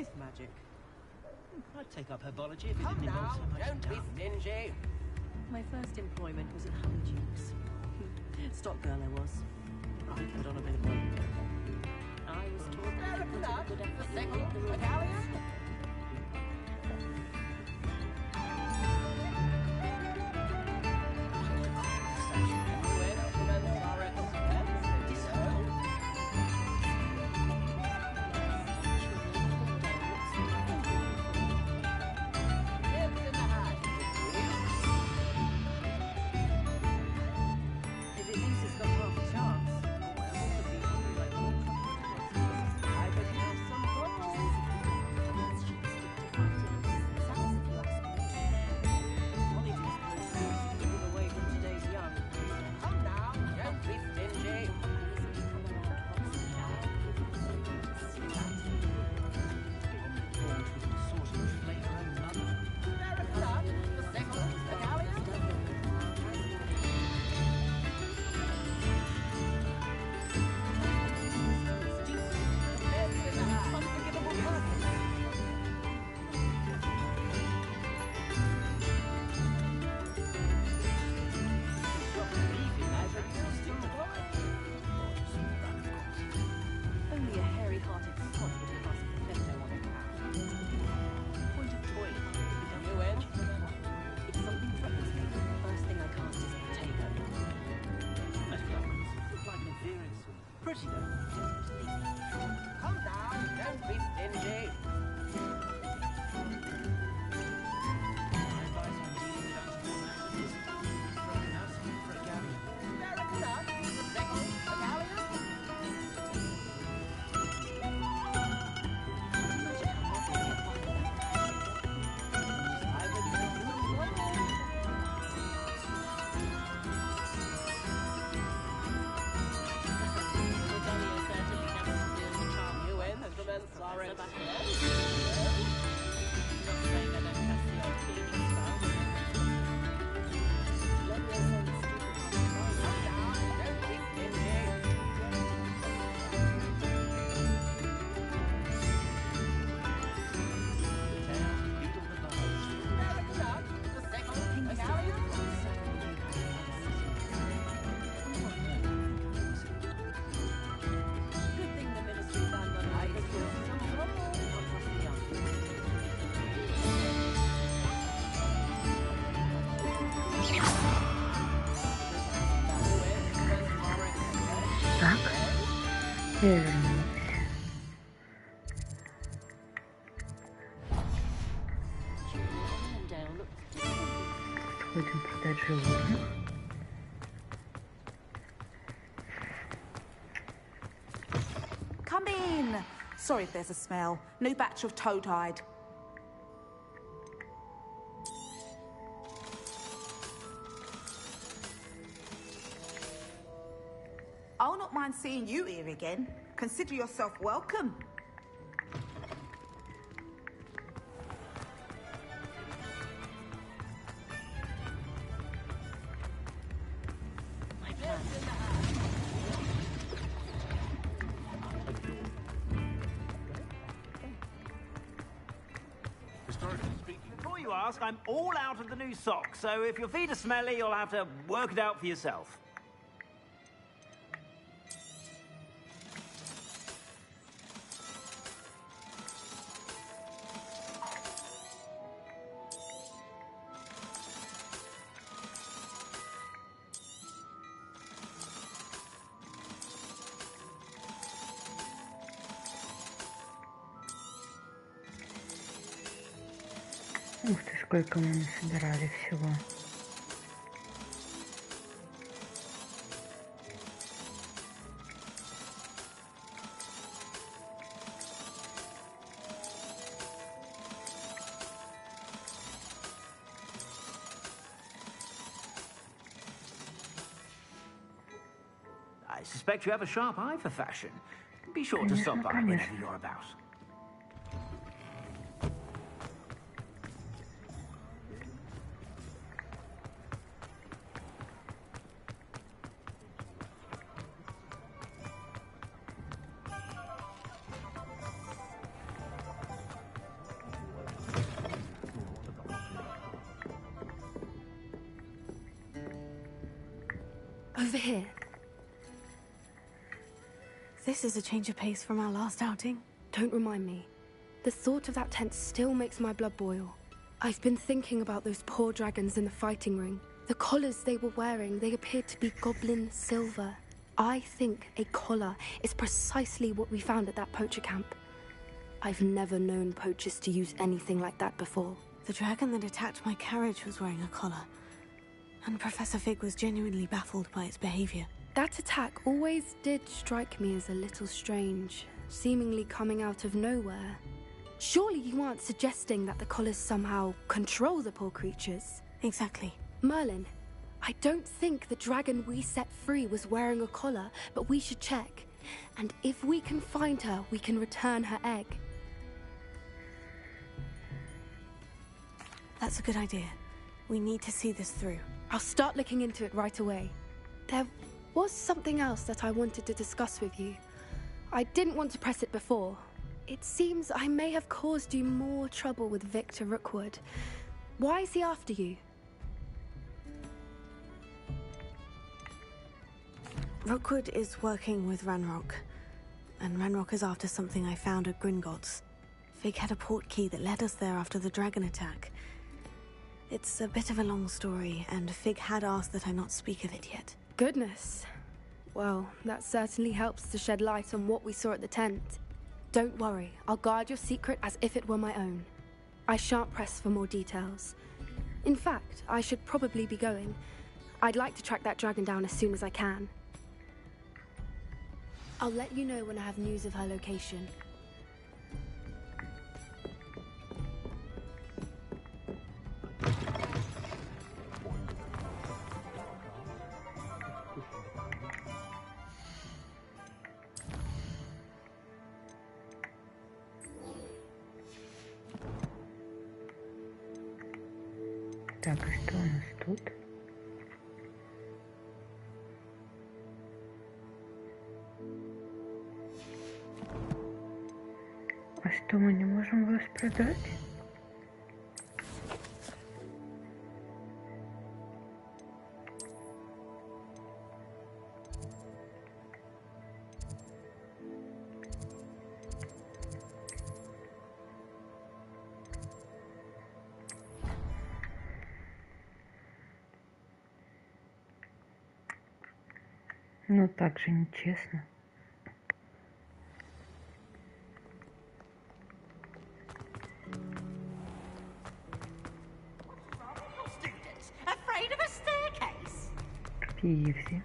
with magic.
I'd take up herbology if it didn't involve so much
Don't be stingy. My first employment was at Honeydews. Stock girl I was. I put on a bit of weight. I was taught that to put in a good effort to make the rules. Come down, don't be stingy.
Вернусь. Сходим продать животных.
Come in. Sorry if there's a smell. New batch of toad-hide. I'll not mind seeing you here again. Consider yourself welcome.
Before you ask, I'm all out of the new socks, so if your feet are smelly, you'll have to work it out for yourself.
Ух ты, сколько мы насобирали всего.
I suspect you have a sharp eye for fashion. Be sure to stop by whenever you're about.
over here.
This is a change of pace from our last outing.
Don't remind me. The thought of that tent still makes my blood boil. I've been thinking about those poor dragons in the fighting ring. The collars they were wearing, they appeared to be goblin silver. I think a collar is precisely what we found at that poacher camp. I've never known poachers to use anything like that before.
The dragon that attacked my carriage was wearing a collar. And Professor Fig was genuinely baffled by its behavior.
That attack always did strike me as a little strange, seemingly coming out of nowhere. Surely you aren't suggesting that the collars somehow control the poor creatures?
Exactly.
Merlin, I don't think the dragon we set free was wearing a collar, but we should check. And if we can find her, we can return her egg.
That's a good idea. We need to see this through.
I'll start looking into it right away. There was something else that I wanted to discuss with you. I didn't want to press it before. It seems I may have caused you more trouble with Victor Rookwood. Why is he after you?
Rookwood is working with Ranrock, and Ranrock is after something I found at Gringotts. Fig had a port key that led us there after the dragon attack. It's a bit of a long story, and Fig had asked that I not speak of it yet.
Goodness. Well, that certainly helps to shed light on what we saw at the tent. Don't worry, I'll guard your secret as if it were my own. I shan't press for more details. In fact, I should probably be going. I'd like to track that dragon down as soon as I can. I'll let you know when I have news of her location.
Так, а что у нас тут? А что, мы не можем вас продать? Ну так же нечестно.
Afraid of a staircase?
Easy.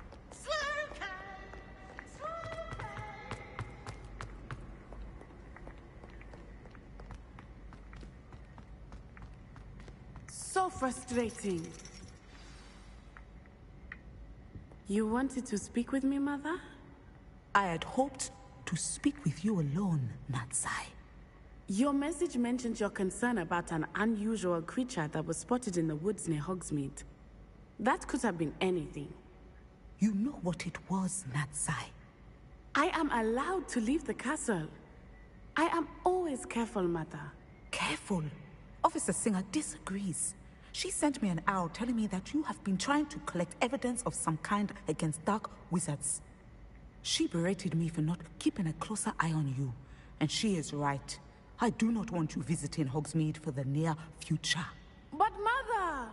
So frustrating. You wanted to speak with me, Mother?
I had hoped to speak with you alone, Natsai.
Your message mentioned your concern about an unusual creature that was spotted in the woods near Hogsmeade. That could have been anything.
You know what it was, Natsai.
I am allowed to leave the castle. I am always careful, Mother.
Careful? Officer Singer disagrees. She sent me an owl telling me that you have been trying to collect evidence of some kind against dark wizards. She berated me for not keeping a closer eye on you. And she is right. I do not want you visiting Hogsmeade for the near future.
But Mother!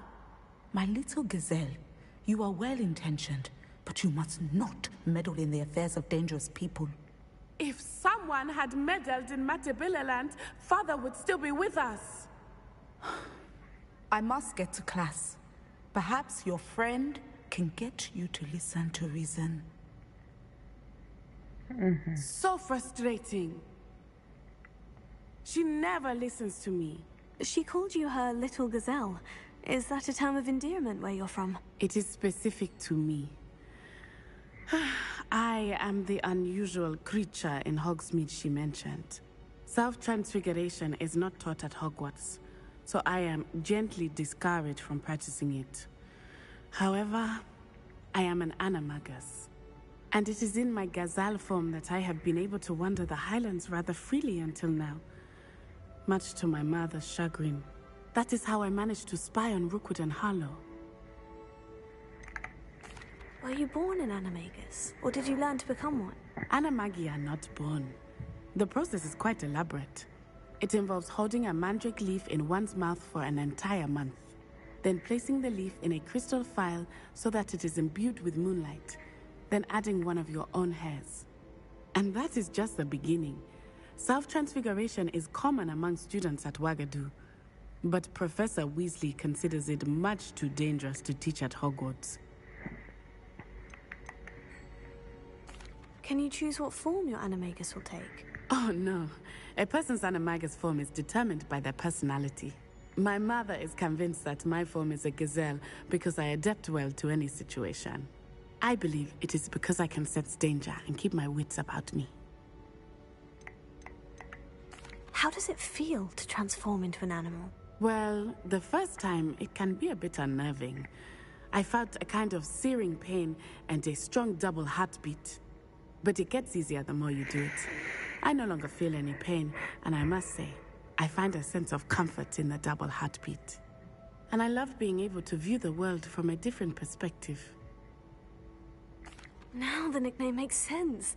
My little gazelle, you are well-intentioned, but you must not meddle in the affairs of dangerous people.
If someone had meddled in Matabeleland, Father would still be with us.
I must get to class. Perhaps your friend can get you to listen to reason.
So frustrating. She never listens to me.
She called you her little gazelle. Is that a term of endearment where you're from?
It is specific to me. I am the unusual creature in Hogsmeade she mentioned. Self-transfiguration is not taught at Hogwarts, so I am gently discouraged from practicing it. However, I am an animagus, and it is in my gazelle form that I have been able to wander the Highlands rather freely until now, much to my mother's chagrin. That is how I managed to spy on Rookwood and Harlow.
Were you born an animagus, or did you learn to become one?
Animagi are not born. The process is quite elaborate. It involves holding a mandrake leaf in one's mouth for an entire month, then placing the leaf in a crystal phial so that it is imbued with moonlight, then adding one of your own hairs. And that is just the beginning. Self-transfiguration is common among students at Wagadu, but Professor Weasley considers it much too dangerous to teach at Hogwarts.
Can you choose what form your animagus will take?
Oh no. A person's animagus form is determined by their personality. My mother is convinced that my form is a gazelle because I adapt well to any situation. I believe it is because I can sense danger and keep my wits about me.
How does it feel to transform into an animal?
Well, the first time it can be a bit unnerving. I felt a kind of searing pain and a strong double heartbeat. But it gets easier the more you do it. I no longer feel any pain, and I must say, I find a sense of comfort in the double heartbeat. And I love being able to view the world from a different perspective.
Now the nickname makes sense.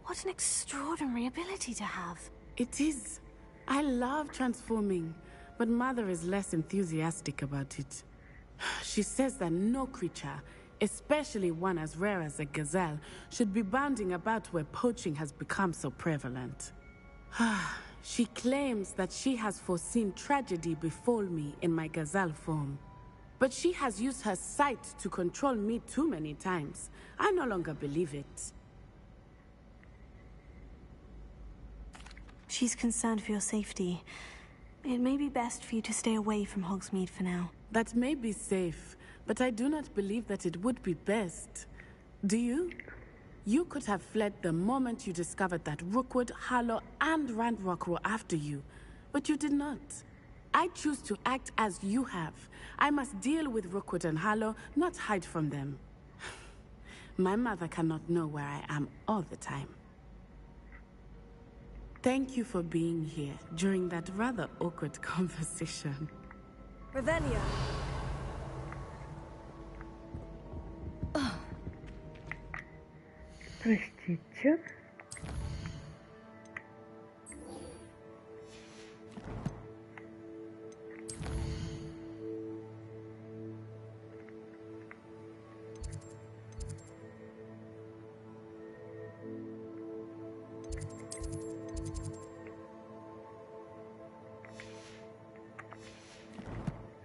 What an extraordinary ability to have.
It is. I love transforming, but Mother is less enthusiastic about it. She says that no creature, especially one as rare as a gazelle, should be bounding about where poaching has become so prevalent. She claims that she has foreseen tragedy befall me in my gazelle form. But she has used her sight to control me too many times. I no longer believe it.
She's concerned for your safety. It may be best for you to stay away from Hogsmeade for now.
That may be safe, but I do not believe that it would be best. Do you? You could have fled the moment you discovered that Rookwood, Harlow, and Ranrock were after you, but you did not. I choose to act as you have. I must deal with Rookwood and Harlow, not hide from them. My mother cannot know where I am all the time. Thank you for being here during that rather awkward conversation.
Ravenia.
Простите.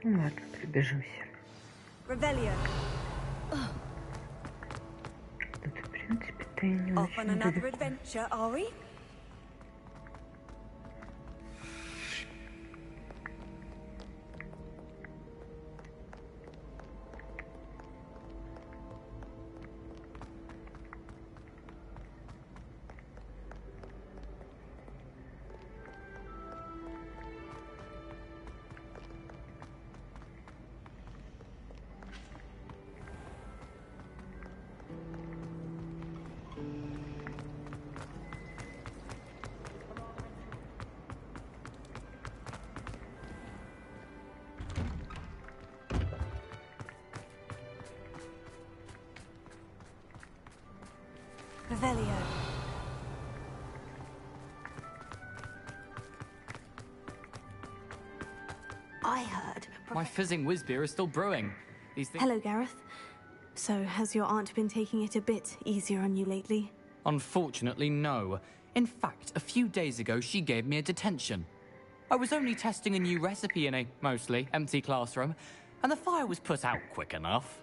Ладно, прибежусь.
Revelio.
Тут, в принципе-то и не
Off
очень
on another
далеко.
adventure, are we? Revelio.
I heard...
My fizzing whiz beer is still brewing. These things...
Hello, Gareth. So, has your aunt been taking it a bit easier on you lately?
Unfortunately, no. In fact, a few days ago, she gave me a detention. I was only testing a new recipe in a mostly empty classroom, and the fire was put out quick enough.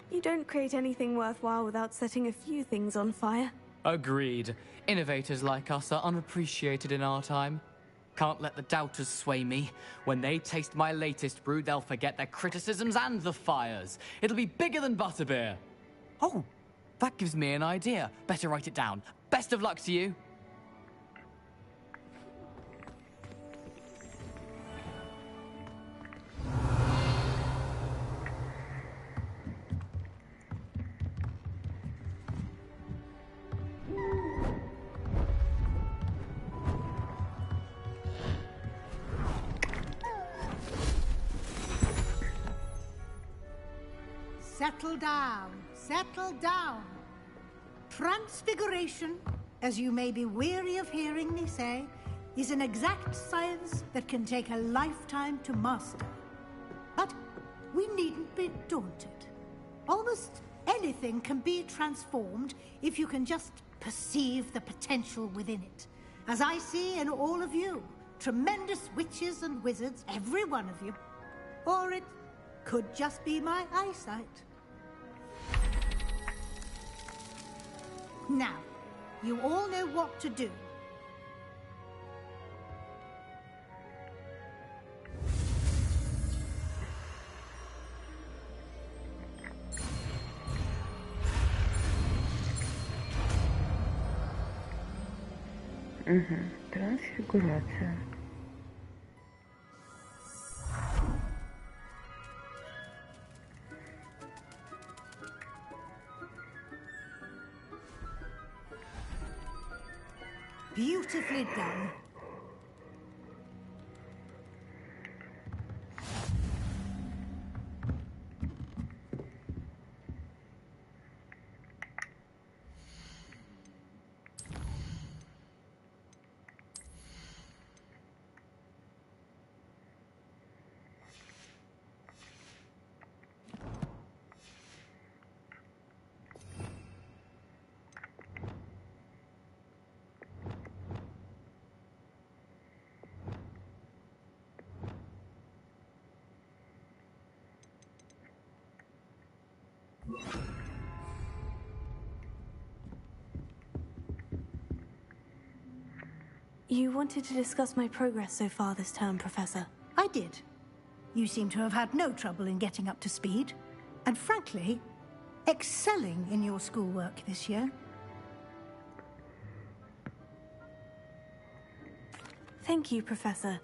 You don't create anything worthwhile without setting a few things on fire.
Agreed. Innovators like us are unappreciated in our time. Can't let the doubters sway me. When they taste my latest brew, they'll forget their criticisms and the fires. It'll be bigger than butterbeer. Oh, that gives me an idea. Better write it down. Best of luck to you.
settle down. Settle down. Transfiguration, as you may be weary of hearing me say, is an exact science that can take a lifetime to master. But we needn't be daunted. Almost anything can be transformed if you can just perceive the potential within it. As I see in all of you, tremendous witches and wizards, every one of you. Or it could just be my eyesight. Now, you all know what to do.
Трансфигурация.
Beautifully done.
You wanted to discuss my progress so far this term, Professor.
I did. You seem to have had no trouble in getting up to speed. And frankly, excelling in your schoolwork this year.
Thank you, Professor.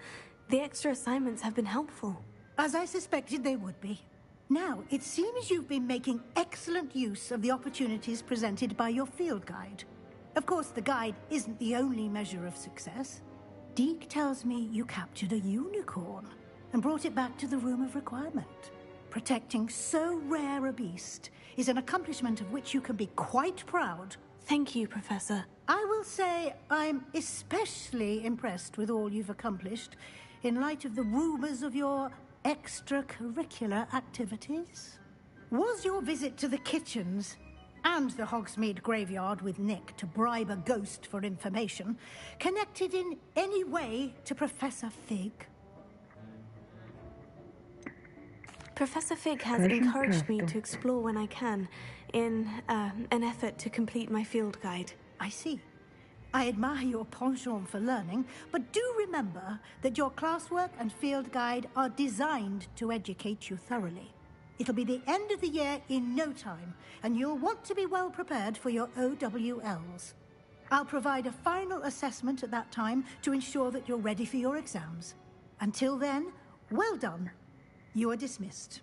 The extra assignments have been helpful.
As I suspected they would be. Now, it seems you've been making excellent use of the opportunities presented by your field guide. Of course, the guide isn't the only measure of success. Deke tells me you captured a unicorn and brought it back to the Room of Requirement. Protecting so rare a beast is an accomplishment of which you can be quite proud.
Thank you, Professor.
I will say I'm especially impressed with all you've accomplished in light of the rumors of your extracurricular activities. Was your visit to the kitchens and the Hogsmeade graveyard with Nick to bribe a ghost for information connected in any way to Professor Fig?
Professor Fig has encouraged me to explore when I can, in an effort to complete my field guide.
I see. I admire your penchant for learning, but do remember that your classwork and field guide are designed to educate you thoroughly. It'll be the end of the year in no time, and you'll want to be well prepared for your OWLs. I'll provide a final assessment at that time to ensure that you're ready for your exams. Until then, well done. You are dismissed.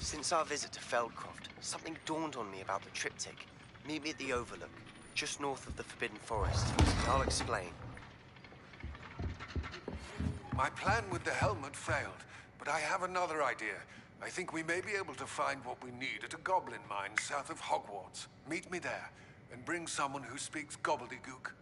Since our visit to Feldcroft, something dawned on me about the triptych. Meet me at the Overlook, just north of the Forbidden Forest. I'll explain.
My plan with the helmet failed, but I have another idea. I think we may be able to find what we need at a goblin mine south of Hogwarts. Meet me there, and bring someone who speaks gobbledygook.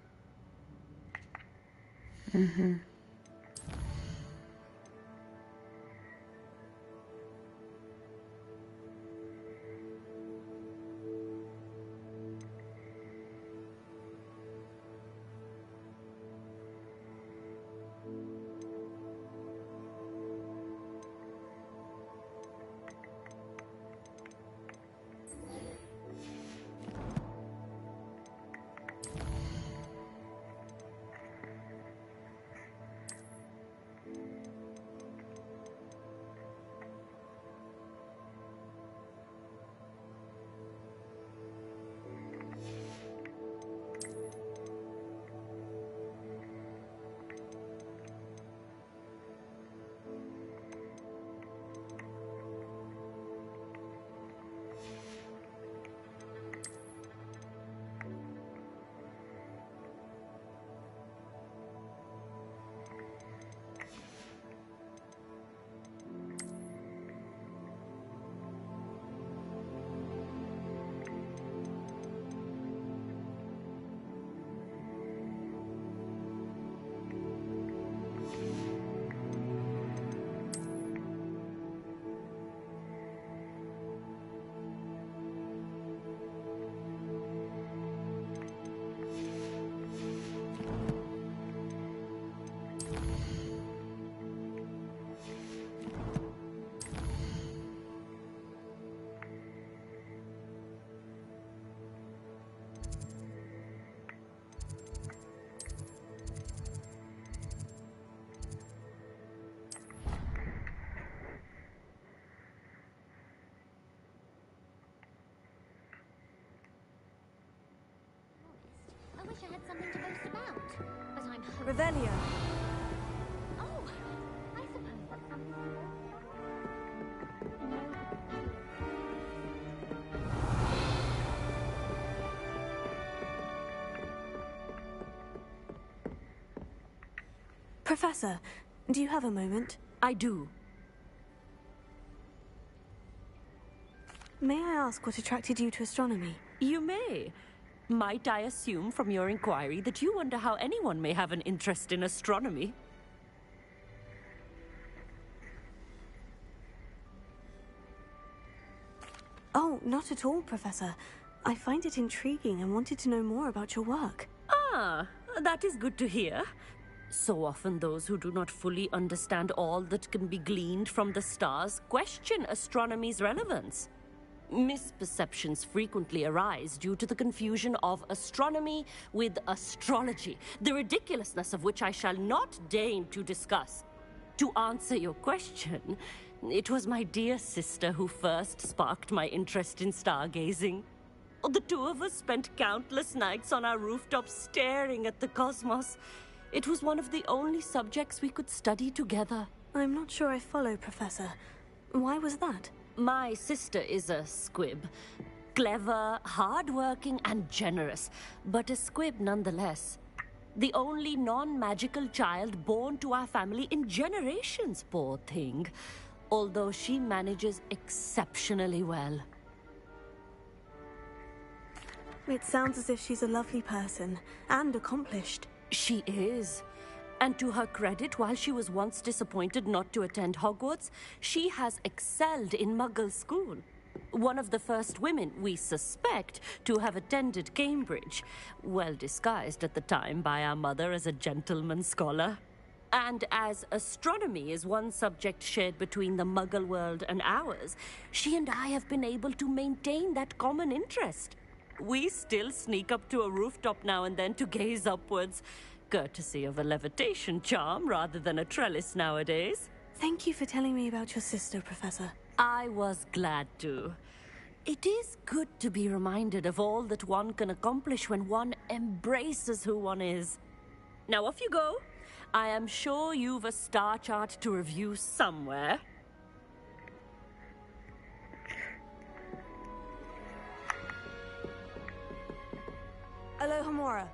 Revelio.
Oh, I suppose that's something.
Professor, do you have a moment?
I do.
May I ask what attracted you to astronomy?
You may. Might I assume from your inquiry that you wonder how anyone may have an interest in astronomy?
Oh, not at all, Professor. I find it intriguing and wanted to know more about your work.
Ah, that is good to hear. So often those who do not fully understand all that can be gleaned from the stars question astronomy's relevance. Misperceptions frequently arise due to the confusion of astronomy with astrology, the ridiculousness of which I shall not deign to discuss. To answer your question, it was my dear sister who first sparked my interest in stargazing. The two of us spent countless nights on our rooftop staring at the cosmos. It was one of the only subjects we could study together.
I'm not sure I follow, Professor. Why was that?
My sister is a squib. Clever, hardworking, and generous, but a squib nonetheless. The only non-magical child born to our family in generations, poor thing. Although she manages exceptionally well.
It sounds as if she's a lovely person and accomplished.
She is. And to her credit, while she was once disappointed not to attend Hogwarts, she has excelled in Muggle school. One of the first women, we suspect, to have attended Cambridge, well disguised at the time by our mother as a gentleman scholar. And as astronomy is one subject shared between the Muggle world and ours, she and I have been able to maintain that common interest. We still sneak up to a rooftop now and then to gaze upwards, courtesy of a levitation charm rather than a trellis nowadays.
Thank you for telling me about your sister, Professor.
I was glad to. It is good to be reminded of all that one can accomplish when one embraces who one is. Now off you go. I am sure you've a star chart to review somewhere.
Alohomora.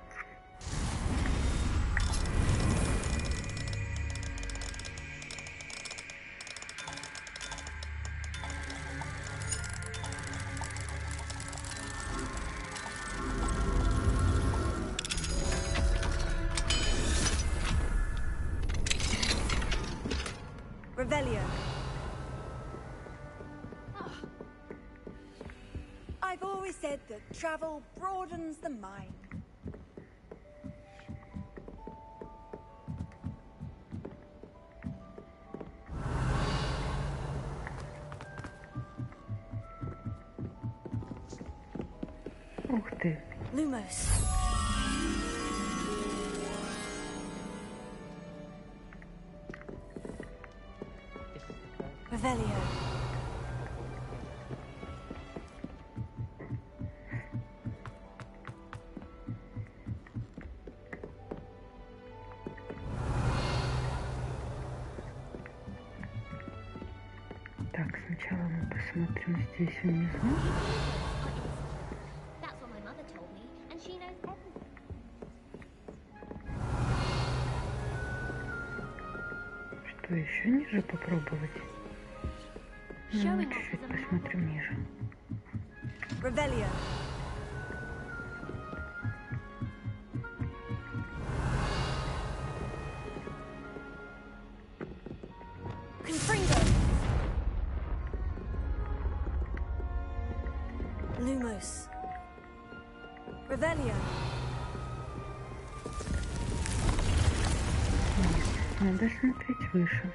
Revelio. I've always said that travel broadens the mind.
Ух ты.
Lumos. Revelio.
Так, сначала мы посмотрим здесь внизу.
That's what my mother told me, and she knows everything.
Что еще ниже попробовать? Ну, чуть-чуть посмотрим ниже.
Revelio. Confringo.
Lumos.
Revelio.
Надо смотреть выше.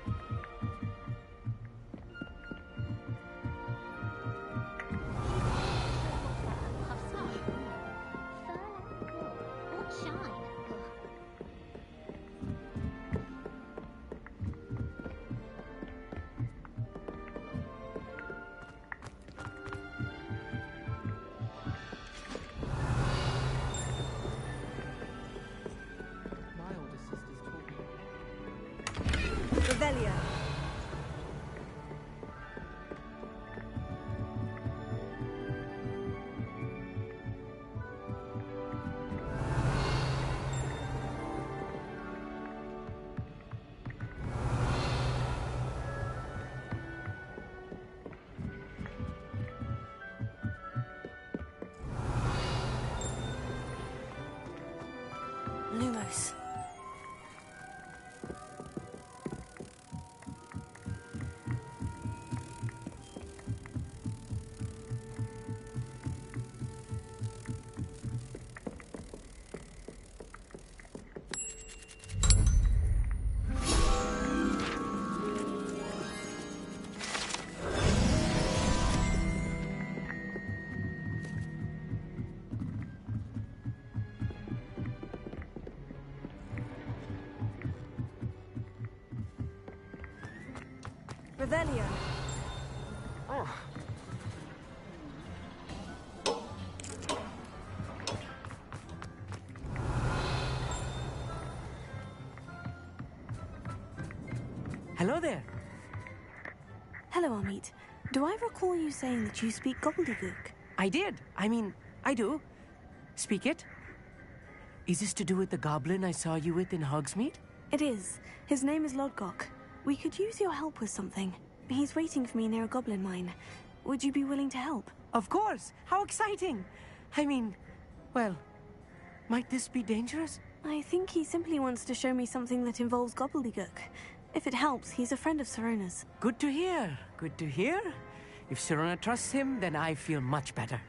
My older sister's
Revelio.
Lumos.
Revelio.
Hello there.
Hello, Amit. Do I recall you saying that you speak gobbledygook?
I did. I mean, I do. Speak it. Is this to do with the goblin I saw you with in Hogsmeade?
It is. His name is Lodgok. We could use your help with something. He's waiting for me near a goblin mine. Would you be willing to help?
Of course! How exciting! I mean, well, might this be dangerous?
I think he simply wants to show me something that involves gobbledygook. If it helps, he's a friend of Sirona's.
Good to hear. Good to hear. If Sirona trusts him, then I feel much better.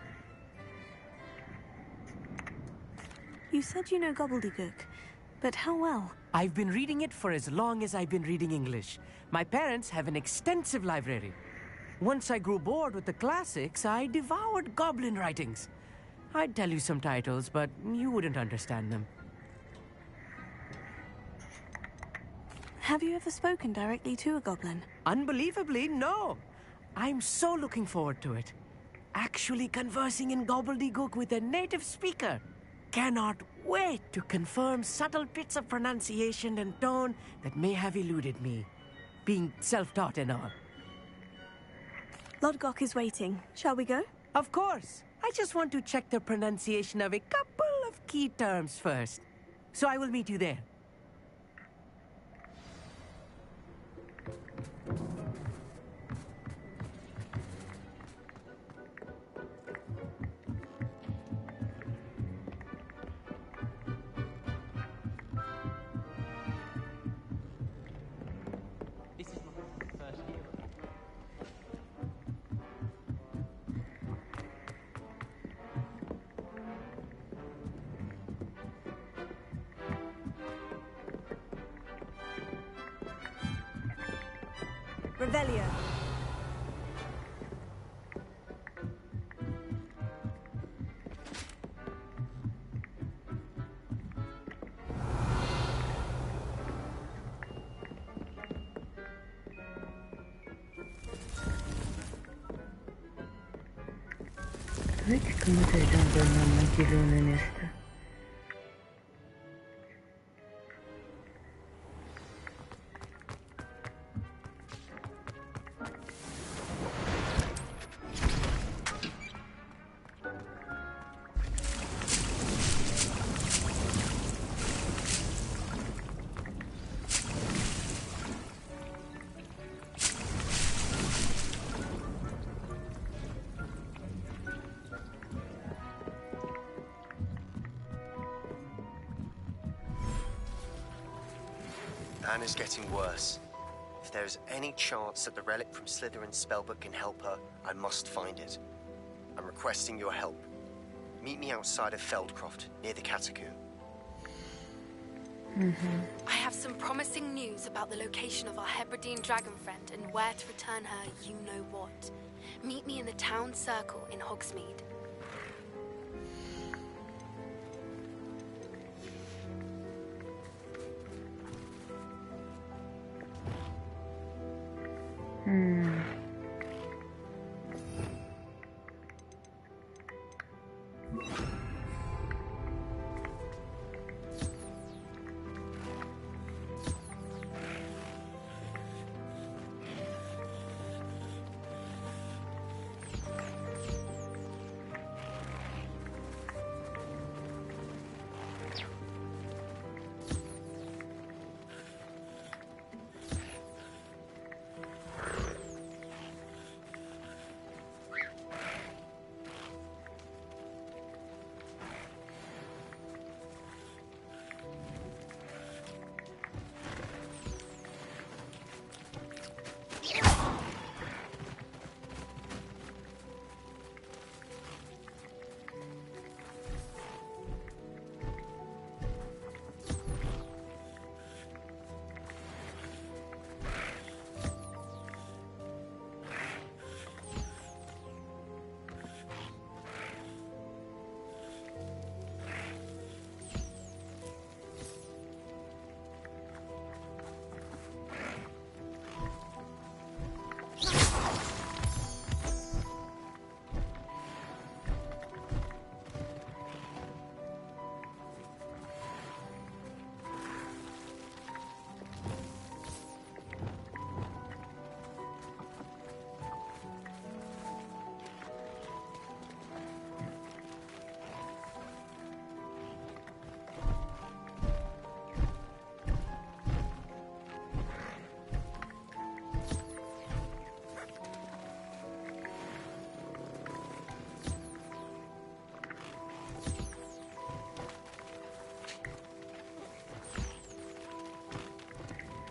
You said you know gobbledygook, but how well?
I've been reading it for as long as I've been reading English. My parents have an extensive library. Once I grew bored with the classics, I devoured goblin writings. I'd tell you some titles, but you wouldn't understand them.
Have you ever spoken directly to a goblin?
Unbelievably, no. I'm so looking forward to it. Actually conversing in gobbledygook with a native speaker. Cannot wait to confirm subtle bits of pronunciation and tone that may have eluded me, being self-taught and all.
Lodgok is waiting. Shall we go?
Of course. I just want to check the pronunciation of a couple of key terms first. So I will meet you there.
Revelio.
Давайте-ка мы зайдем в одно населенное место.
Anna's getting worse. If there is any chance that the relic from Slytherin's spellbook can help her, I must find it. I'm requesting your help. Meet me outside of Feldcroft, near the Catacomb.
I have some promising news about the location of our Hebridean dragon friend and where to return her you-know-what. Meet me in the town circle in Hogsmeade.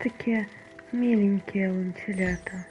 такие миленькие лунтилята.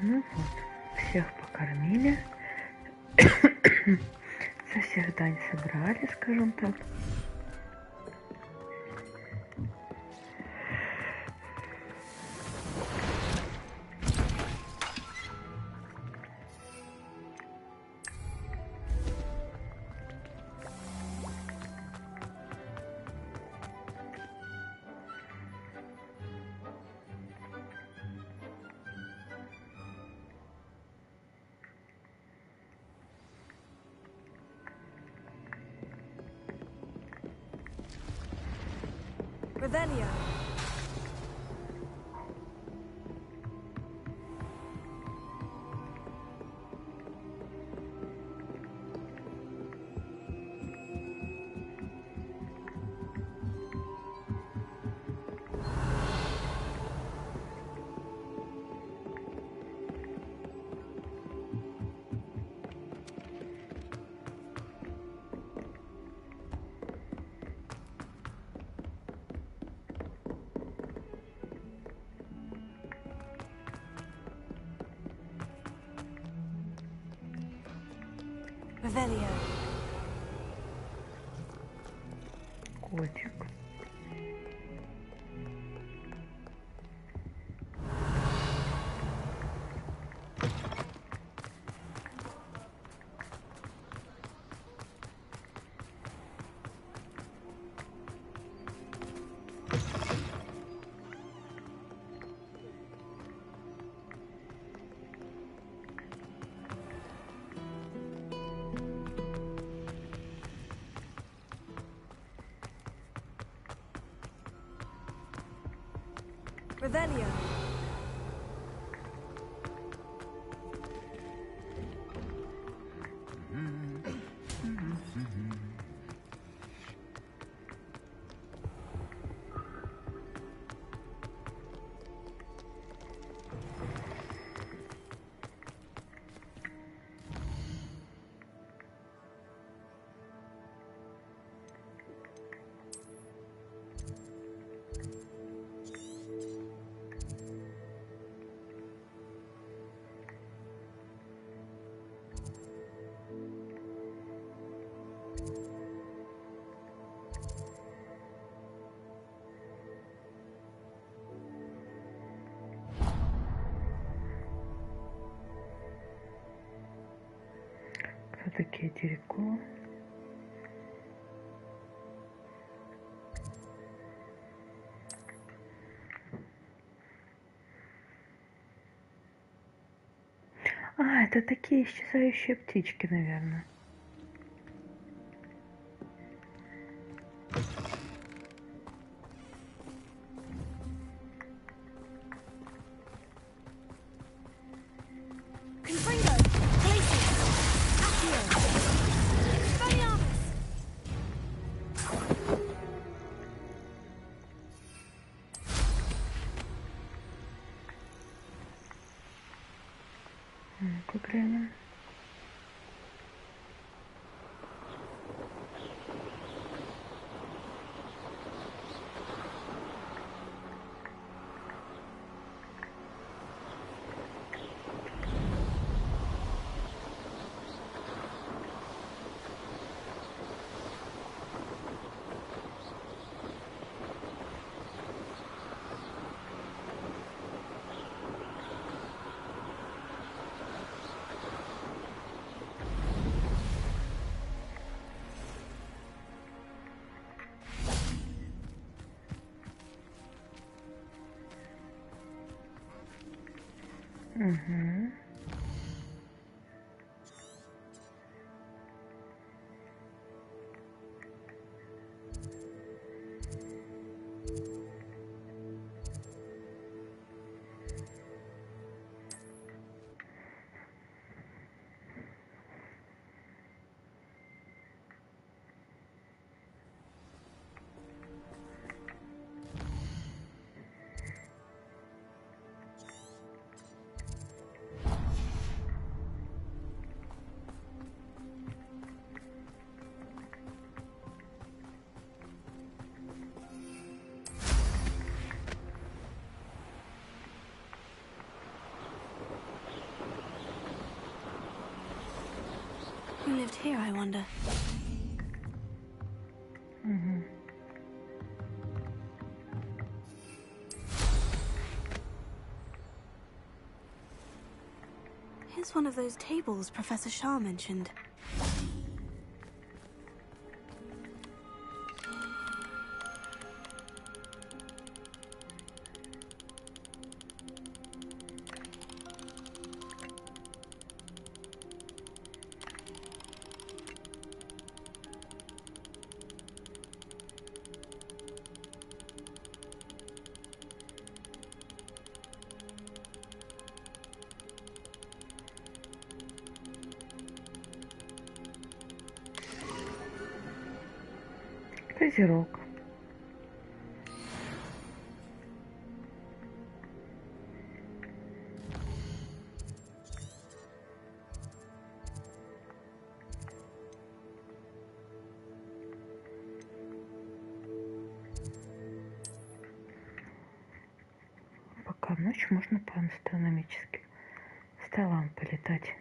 Ну вот, всех покормили. Со всех дань собрали, скажем так.
Revelio. Revelio.
Котик.
Revelio. Кто такие Тереко? А, это такие исчезающие птички, наверное. Ну-ка глянем. Угу.
lived here, I wonder? Here's one of those tables Professor Shah mentioned.
Козерог. Пока в ночь можно по астрономическим столам полетать.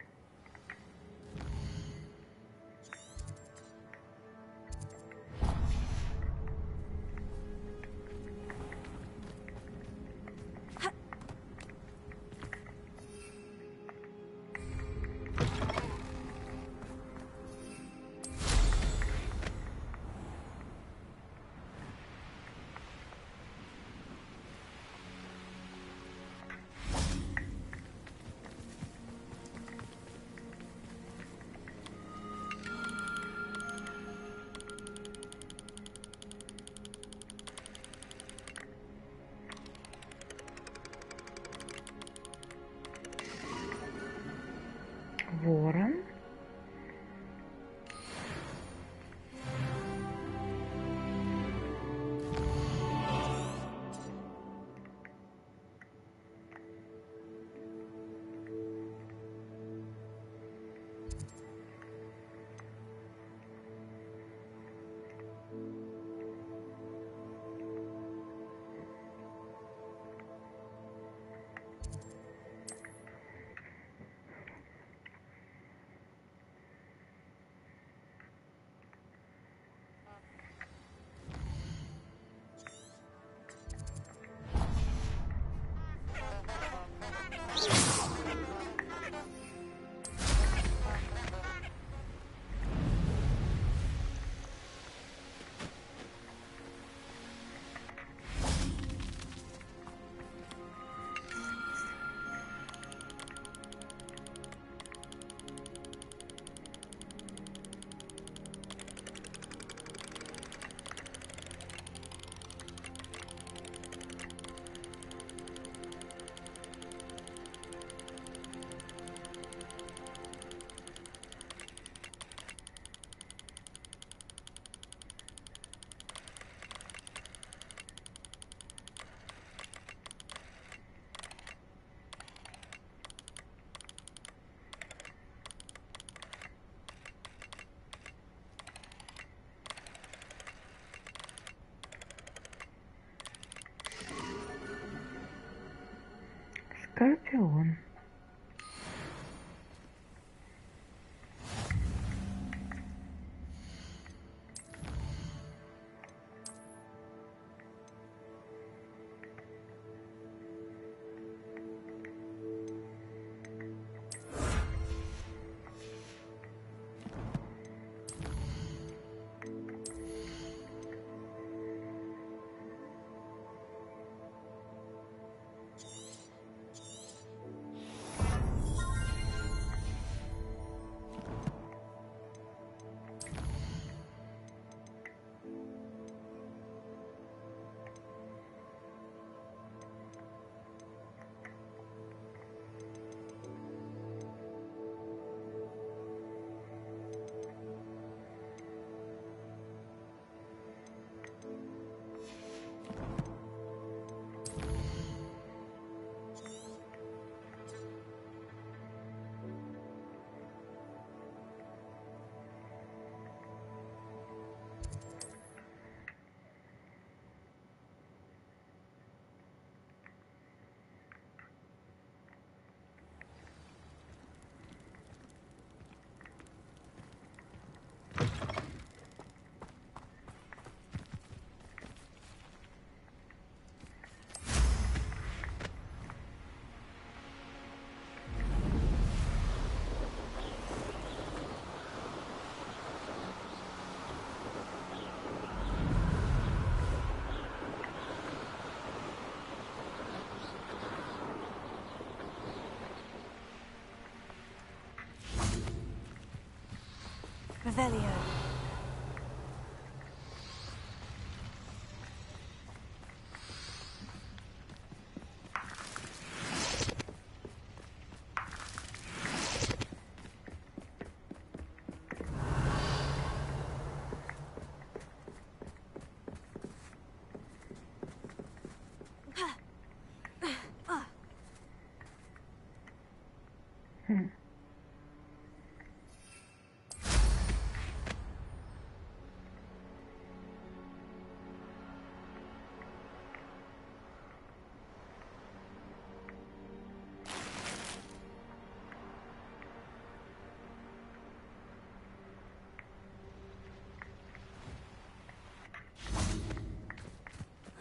Revelio.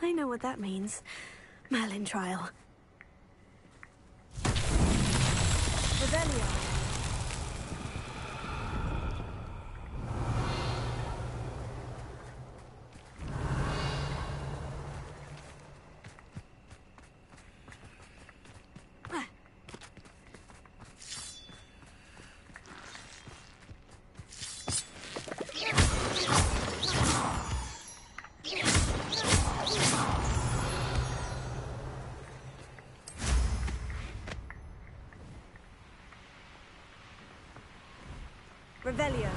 I know what that means. Merlin trial. Revelio. Revelio.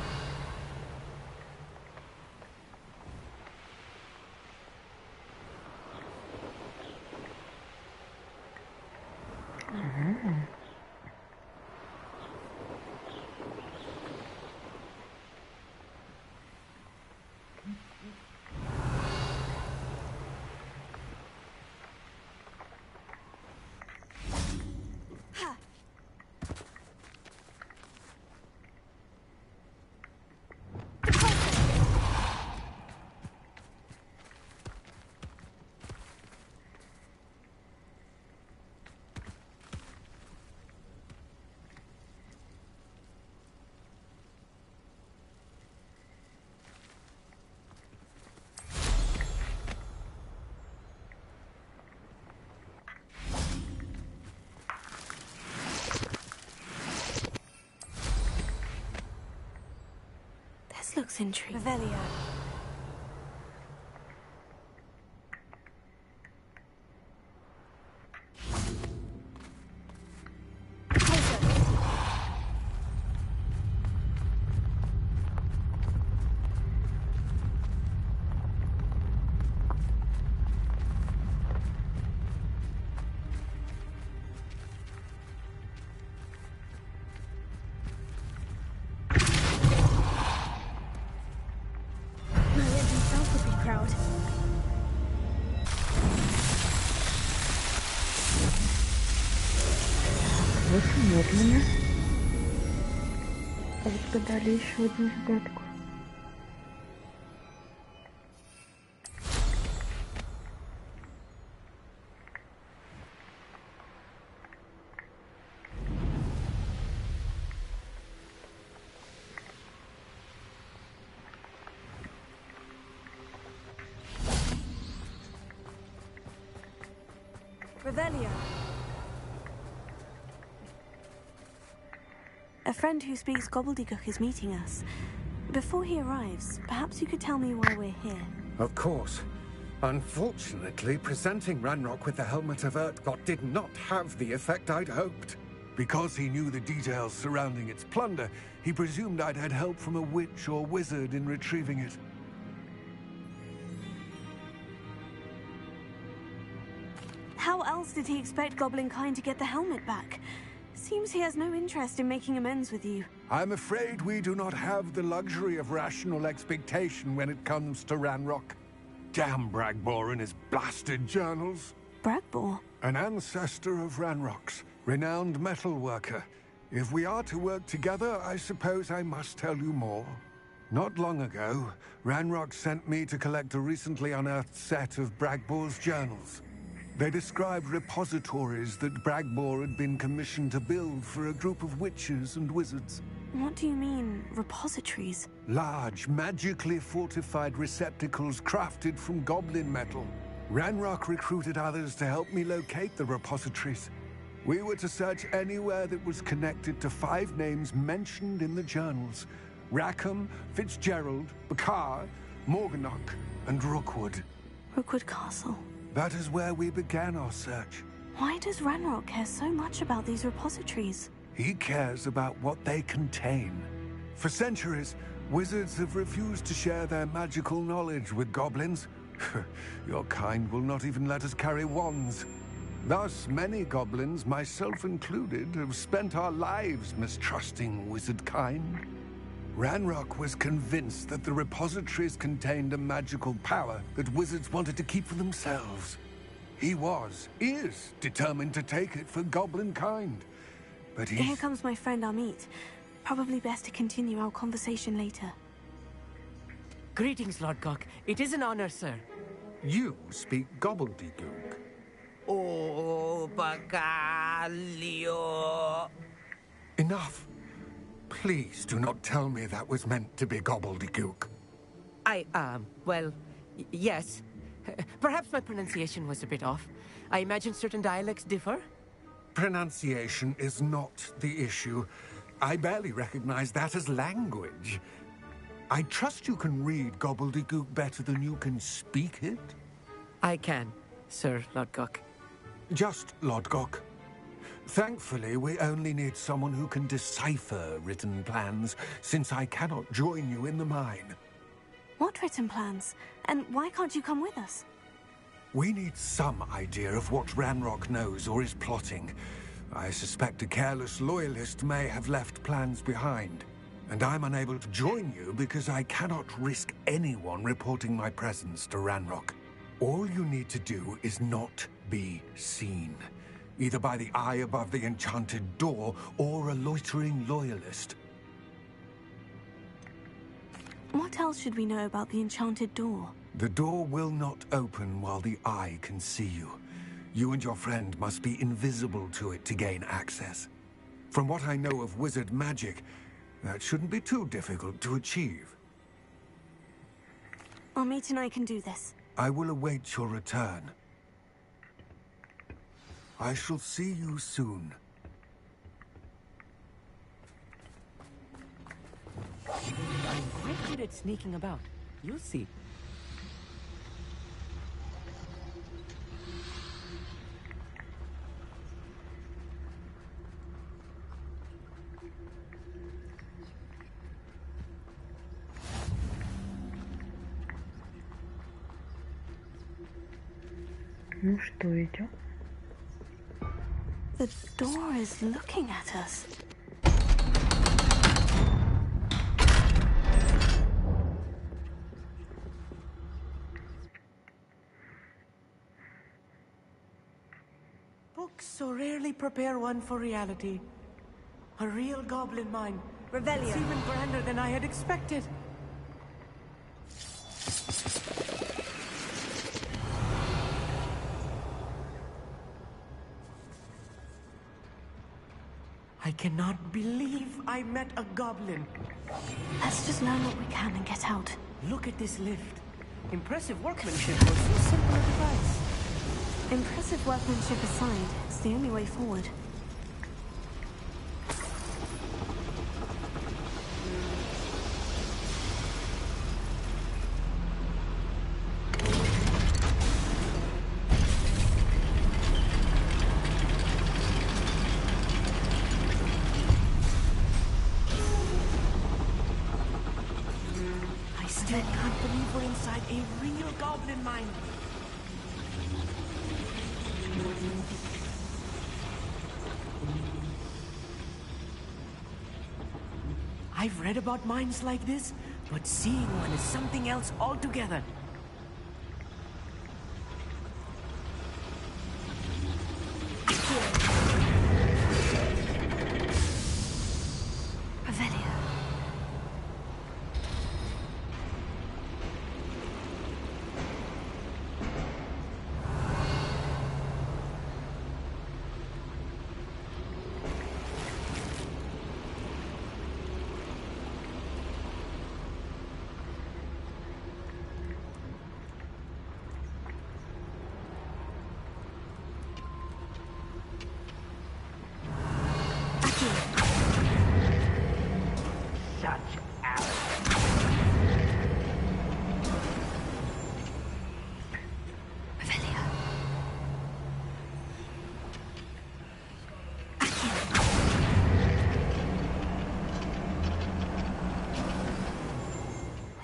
This looks intriguing. Revelio.
Очень медленно разгадали еще одну загадку.
Revelio. A friend who speaks gobbledygook is meeting us. Before he arrives, perhaps you could tell me why we're here.
Of course. Unfortunately, presenting Ranrock with the Helmet of Urtkot did not have the effect I'd hoped. Because he knew the details surrounding its plunder, he presumed I'd had help from a witch or wizard in retrieving it.
How else did he expect Goblinkind to get the helmet back? Seems he has no interest in making amends with you.
I'm afraid we do not have the luxury of rational expectation when it comes to Ranrock. Damn Bragbor and his blasted journals.
Bragbor?
An ancestor of Ranrock's, renowned metal worker. If we are to work together, I suppose I must tell you more. Not long ago, Ranrock sent me to collect a recently unearthed set of Bragbor's journals. They described repositories that Bragbor had been commissioned to build for a group of witches and wizards.
What do you mean, repositories?
Large, magically fortified receptacles crafted from goblin metal. Ranrock recruited others to help me locate the repositories. We were to search anywhere that was connected to 5 names mentioned in the journals. Rackham, Fitzgerald, Bakar, Morganach, and Rookwood.
Rookwood Castle.
That is where we began our search.
Why does Ranrock care so much about these repositories?
He cares about what they contain. For centuries, wizards have refused to share their magical knowledge with goblins. Your kind will not even let us carry wands. Thus, many goblins, myself included, have spent our lives mistrusting wizard kind. Ranrock was convinced that the repositories contained a magical power that wizards wanted to keep for themselves. He is determined to take it for goblin kind. But
Here comes my friend Amit. Probably best to continue our conversation later.
Greetings, Lord Cock. It is an honor, sir.
You speak gobbledygook.
Oh, Bacalio.
Enough. Please do not tell me that was meant to be gobbledygook.
Yes. Perhaps my pronunciation was a bit off. I imagine certain dialects differ.
Pronunciation is not the issue. I barely recognize that as language. I trust you can read gobbledygook better than you can speak it?
I can, Sir Lodgok.
Just Lodgok. Thankfully, we only need someone who can decipher written plans, since I cannot join you in the mine.
What written plans? And why can't you come with us?
We need some idea of what Ranrock knows or is plotting. I suspect a careless loyalist may have left plans behind. And I'm unable to join you because I cannot risk anyone reporting my presence to Ranrock. All you need to do is not be seen. Either by the eye above the enchanted door or a loitering loyalist.
What else should we know about the enchanted door?
The door will not open while the eye can see you. You and your friend must be invisible to it to gain access. From what I know of wizard magic, that shouldn't be too difficult to achieve.
Amit and I can do this.
I will await your return. I shall see you soon.
I'm quite good at sneaking about. You'll see.
Ну что, идем?
The door is looking at us.
Books so rarely prepare one for reality. A real goblin mine.
Revelio.
It's even grander than I had expected. I cannot believe I met a goblin.
Let's just learn what we can and get out.
Look at this lift. Impressive workmanship for so simple a device.
Impressive workmanship aside, it's the only way forward.
I still can't believe we're inside a real goblin mine. I've read about mines like this, but seeing one is something else altogether.
Revelio.
Such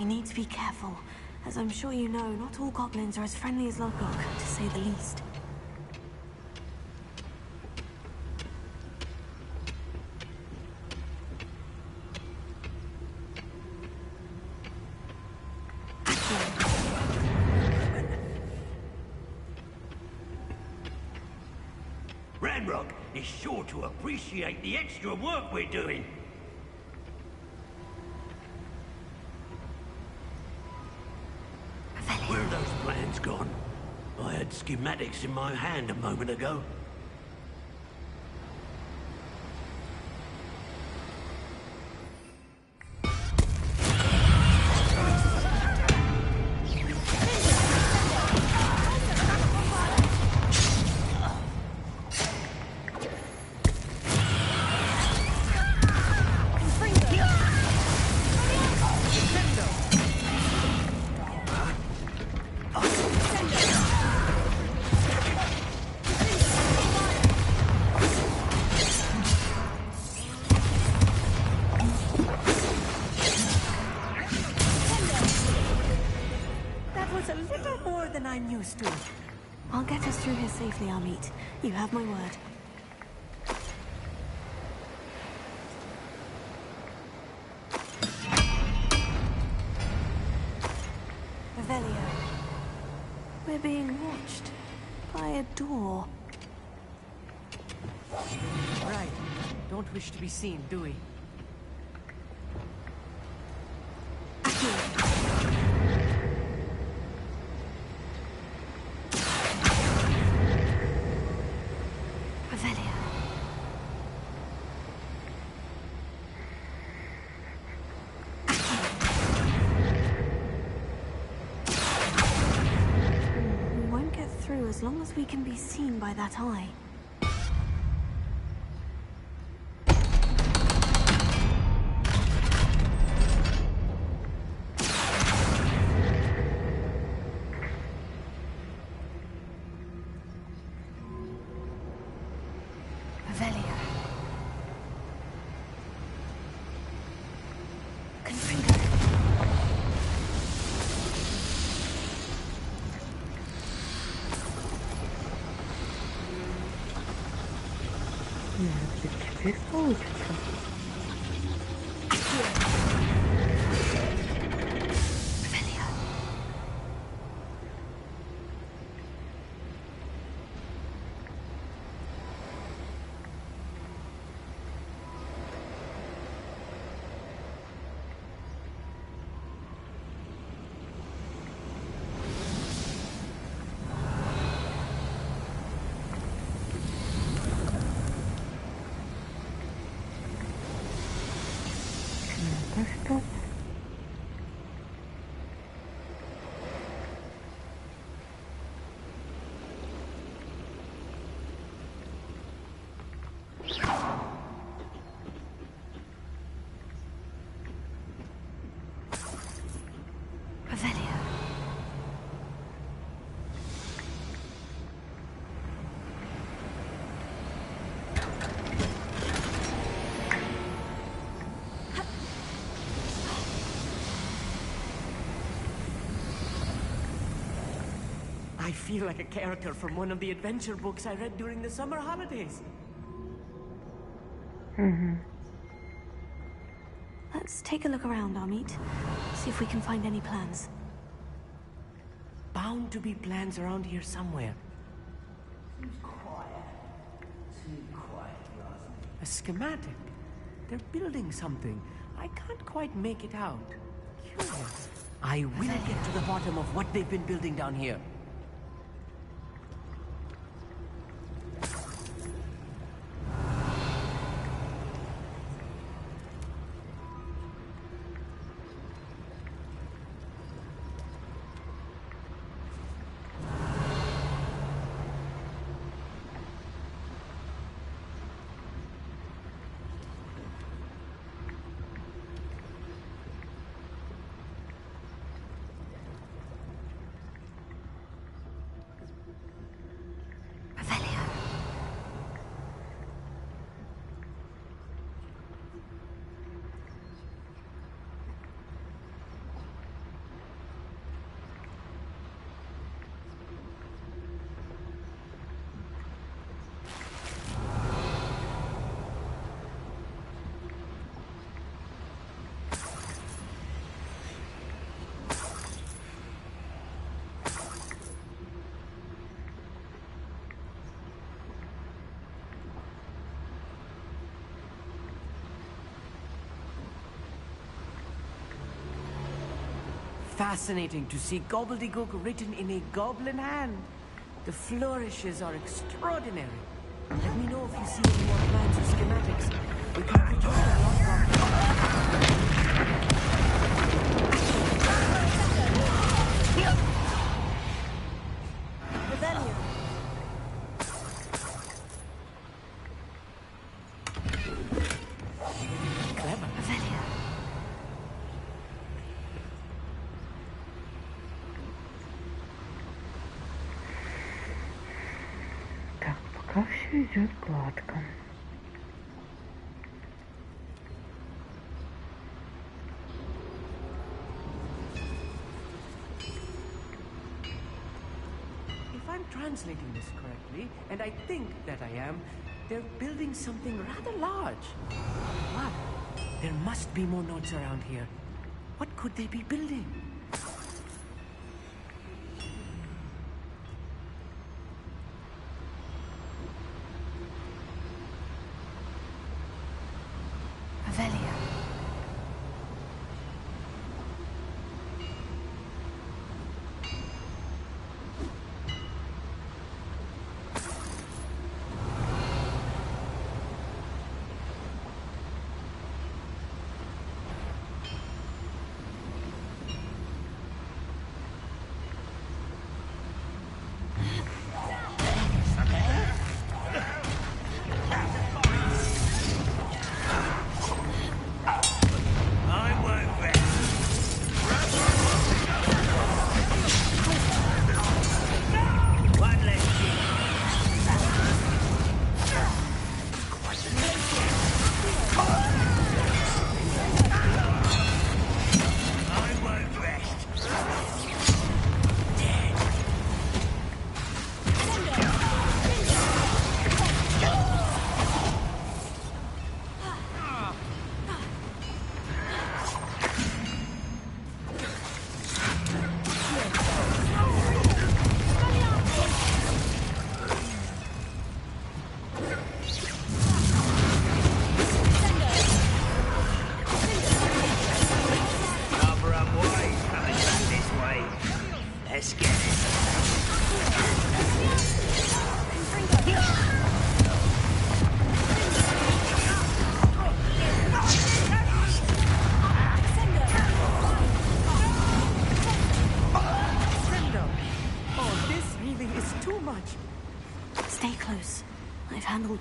need to be careful. As I'm sure you know, not all goblins are as friendly as Lodgok, to say the least.
Ranrock is sure to appreciate the extra work we're doing. Where are those plans gone? I had schematics in my hand a moment ago.
I'll get us through here safely, Amit. You have my word. Revelio. We're being watched by a door.
Right. Don't wish to be seen, do we?
As long as we can be seen by that eye. Revelio. Confringo.
Теперь получится. Что?
I feel like a character from one of the adventure books I read during the summer holidays.
Let's take a look around, Amit. See if we can find any plans.
Bound to be plans around here somewhere.
Too quiet. Too quiet, Rosny.
A schematic. They're building something. I can't quite make it out. Curious. I will get to the bottom of what they've been building down here. fascinating to see gobbledygook written in a goblin hand. The flourishes are extraordinary. Let me know if you see any more plans or schematics. We can produce a lot more.
Пока все идет гладко.
If I'm translating this correctly, and I think that I am, they're building something rather large. What? There must be more notes around here. What could they be building?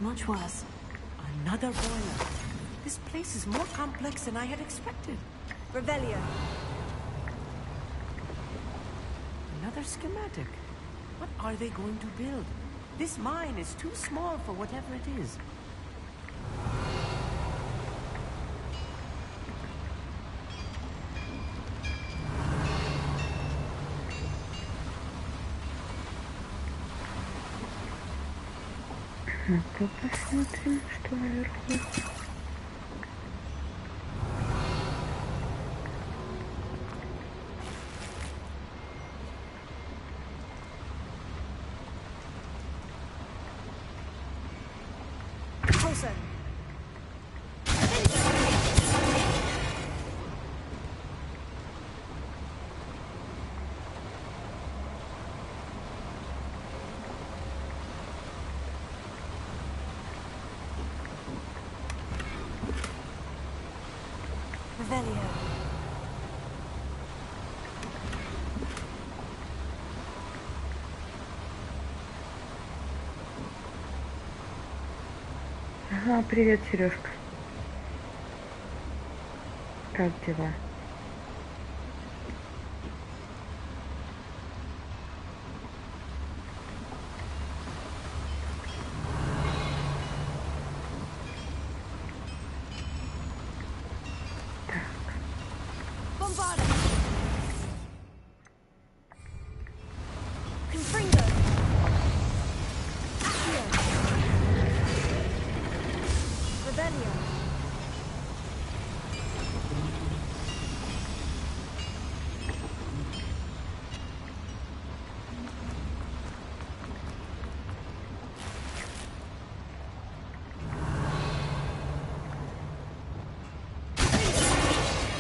Much worse.
Another boiler. This place is more complex than I had expected.
Revelio.
Another schematic. What are they going to build? This mine is too small for whatever it is.
Ну-ка посмотрим, что наверху. Ага, привет, Сережка. Как дела?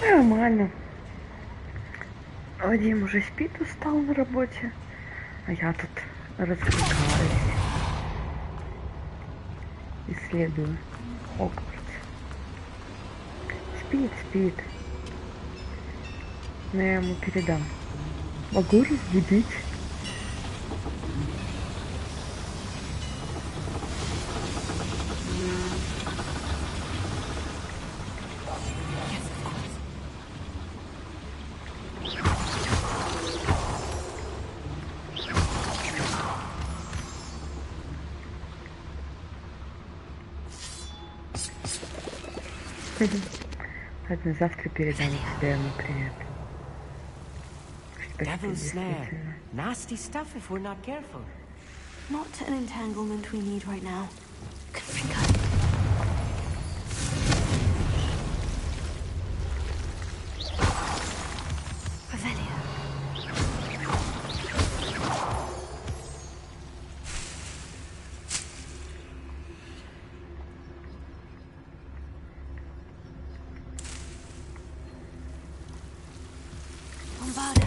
Нормально. Вадим уже спит, устал на работе, а я тут развлекаюсь, исследую Хогвартс. Спит. Но я ему передам. Могу разбудить. Ладно, завтра передам тебе ему привет.
Devil's snare. Nasty stuff if we're not careful.
Not an entanglement we need right now. Confringo. Revelio. Bombarda.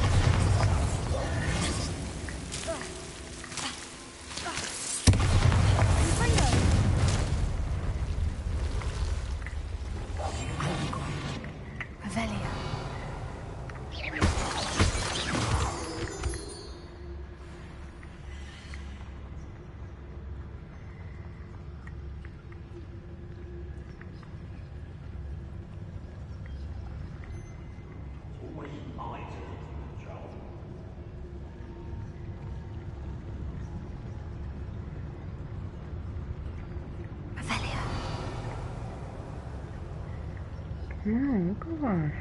Ну, класс.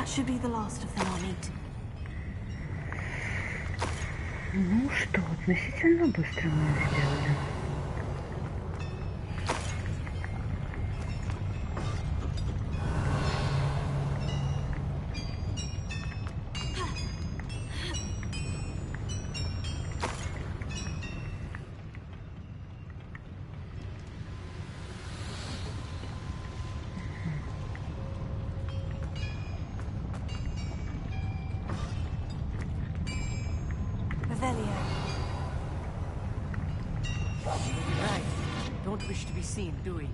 Should be the last of them I'll meet.
Ну что, относительно быстро мы это сделали.
Right. Don't wish to be seen, do we?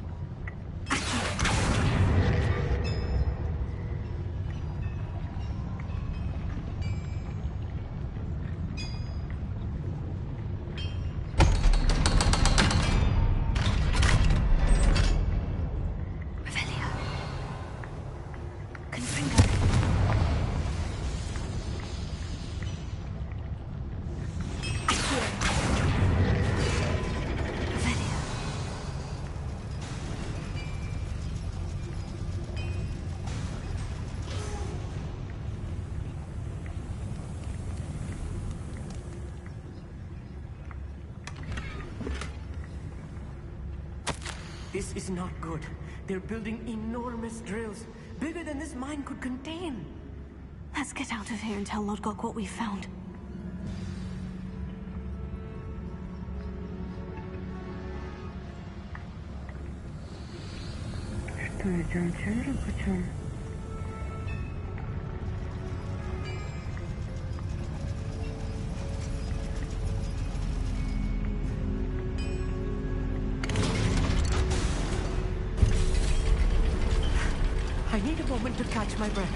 This is not good. They're building enormous drills, bigger than this mine could contain.
Let's get out of here and tell Lodgok what we found.
что, идем тем же путем?
I need a moment to catch my breath.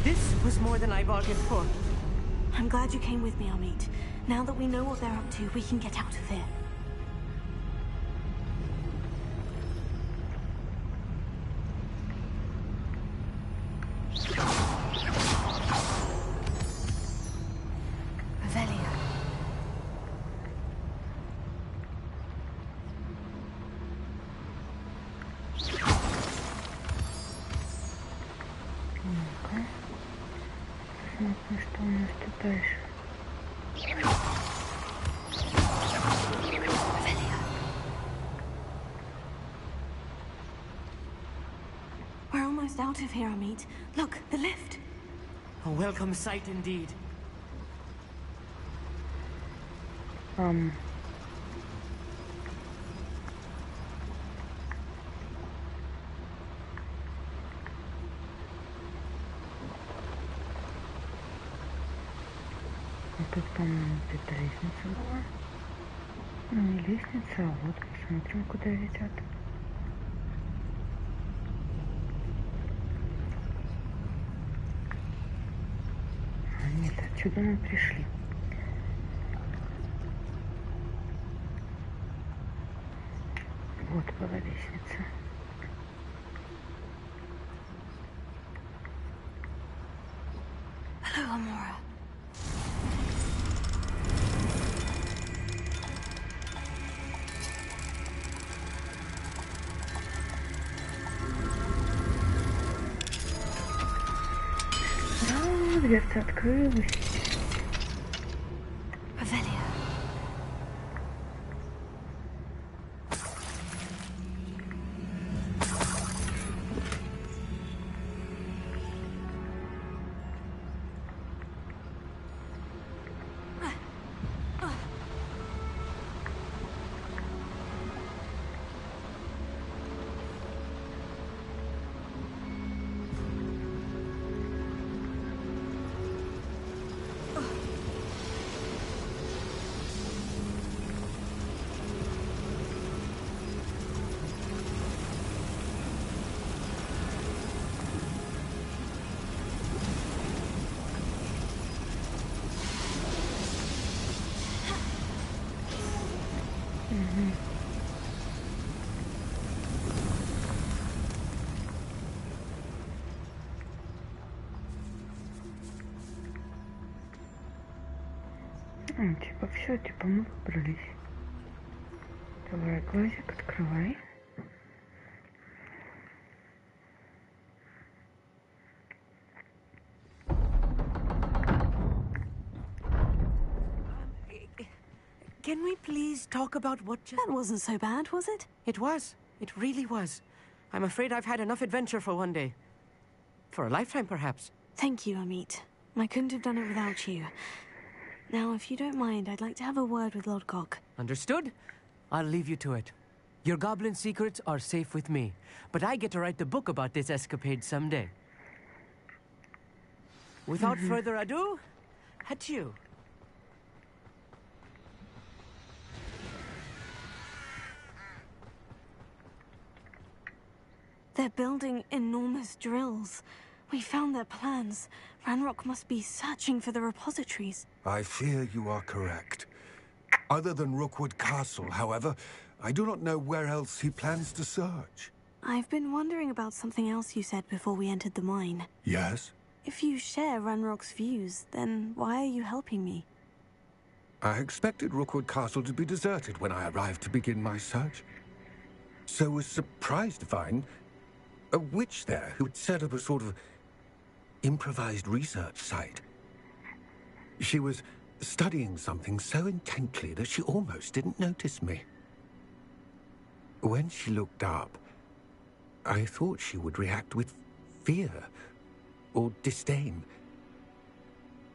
This was more than I bargained for.
I'm glad you came with me, Amit. Now that we know what they're up to, we can get out of here.
Посмотрим, что у нас тут дальше.
We're almost out of here, Amit. Look, the lift.
A welcome sight indeed.
Тут, по-моему, где-то лестница была. Ну, не лестница, а вот посмотрим, куда ведет. А нет, отсюда мы пришли. Вот была лестница.
Hello, Amora.
Дверца открылась. Типа все, типа мы выбрались. Давай, глазик открывай.
Can we please talk about what just...
That wasn't so bad, was it?
It was. It really was. I'm afraid I've had enough adventure for one day. For a lifetime, perhaps.
Thank you, Amit. I couldn't have done it without you. Now, if you don't mind, I'd like to have a word with Lord Gog.
Understood? I'll leave you to it. Your goblin secrets are safe with me, but I get to write the book about this escapade someday. Without further ado, adieu.
They're building enormous drills. We found their plans. Ranrock must be searching for the repositories.
I fear you are correct. Other than Rookwood Castle, however, I do not know where else he plans to search.
I've been wondering about something else you said before we entered the mine.
Yes?
If you share Ranrock's views, then why are you helping me?
I expected Rookwood Castle to be deserted when I arrived to begin my search. So was surprised to find a witch there who had set up a sort of improvised research site. She was studying something so intently that she almost didn't notice me. When she looked up, I thought she would react with fear or disdain.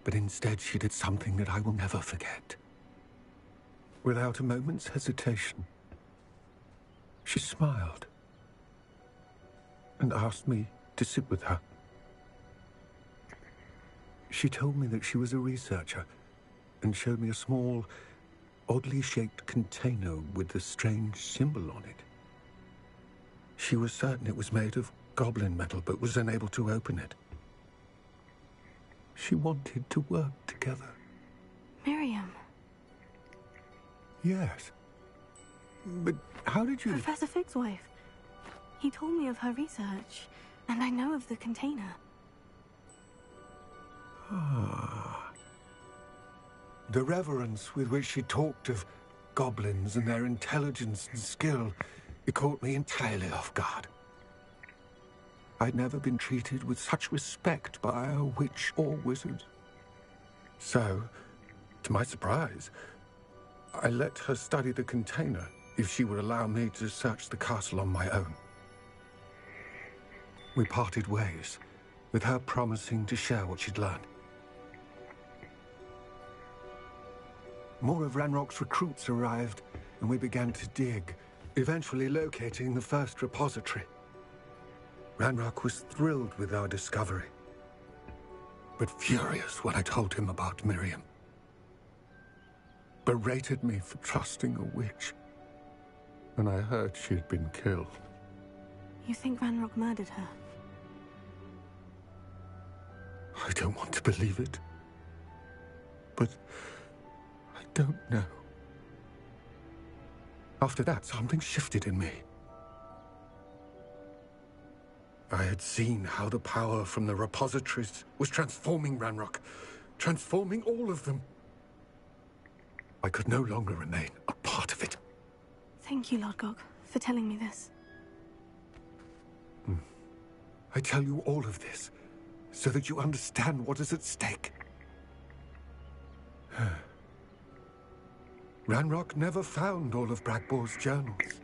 But instead she did something that I will never forget. Without a moment's hesitation, she smiled. and asked me to sit with her. She told me that she was a researcher and showed me a small, oddly shaped container with a strange symbol on it. She was certain it was made of goblin metal, but was unable to open it. She wanted to work together.
Miriam.
Yes. But how did you...
Professor Fig's wife. He told me of her research, and I know of the container.
Ah. The reverence with which she talked of goblins and their intelligence and skill, it caught me entirely off guard. I'd never been treated with such respect by a witch or wizard. So, to my surprise, I let her study the container if she would allow me to search the castle on my own. We parted ways, with her promising to share what she'd learned. More of Ranrock's recruits arrived, and we began to dig, eventually locating the first repository. Ranrock was thrilled with our discovery, but furious when I told him about Miriam. Berated me for trusting a witch, and I heard she had been killed.
You think Ranrock murdered her?
I don't want to believe it, but I don't know. After that, something shifted in me. I had seen how the power from the repositories was transforming Ranrock, transforming all of them. I could no longer remain a part of it.
Thank you, Lord Gog, for telling me this.
I tell you all of this so that you understand what is at stake. Ranrock never found all of Bragbor's journals,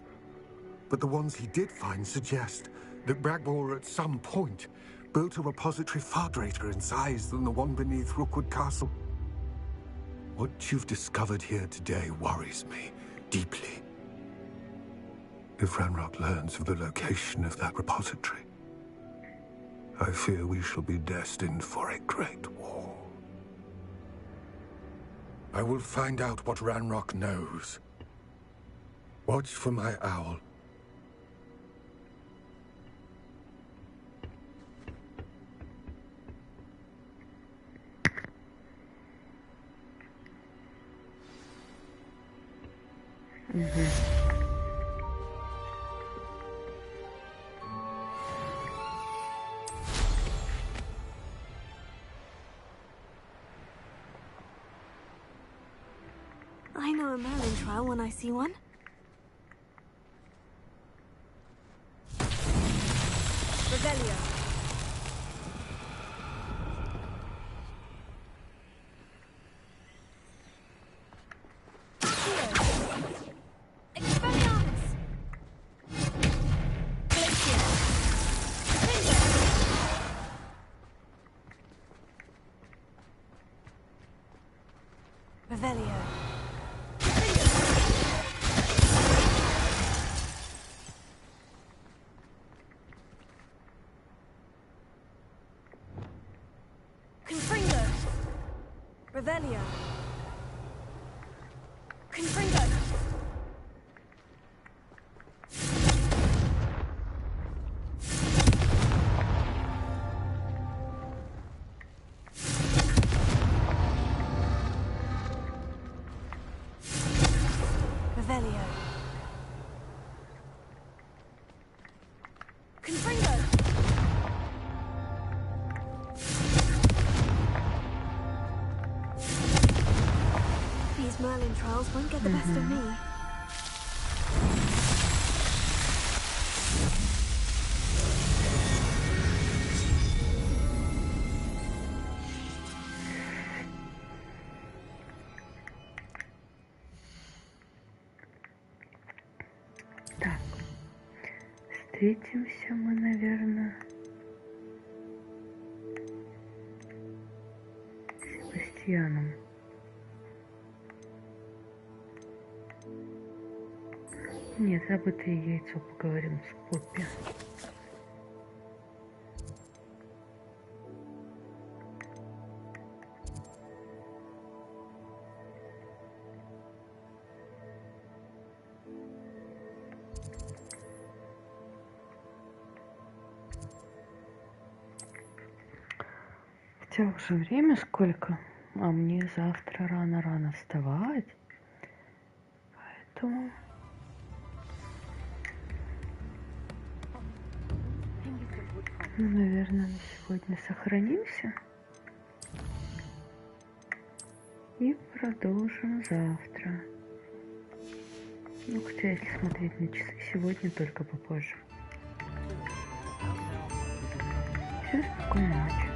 but the ones he did find suggest that Bragbor at some point built a repository far greater in size than the one beneath Rookwood Castle. What you've discovered here today worries me deeply. If Ranrock learns of the location of that repository, I fear we shall be destined for a great war. I will find out what Ranrock knows. Watch for my owl.
I know a Merlin trial when I see one.
Revelio.
Revelio.
Confringo. Revelio. Confringo.
Revelio.
Confringo.
These Merlin trials won't get the best of me.
Так, встретимся мы, наверное, с Себастьяном. Нет, забытое яйцо, поговорим с Поппи. Хотя уже время сколько, а мне завтра рано-рано вставать. Поэтому... Ну, наверное, на сегодня сохранимся. И продолжим завтра. Ну, хотя, если смотреть на часы, сегодня только попозже. Всем спокойной ночи.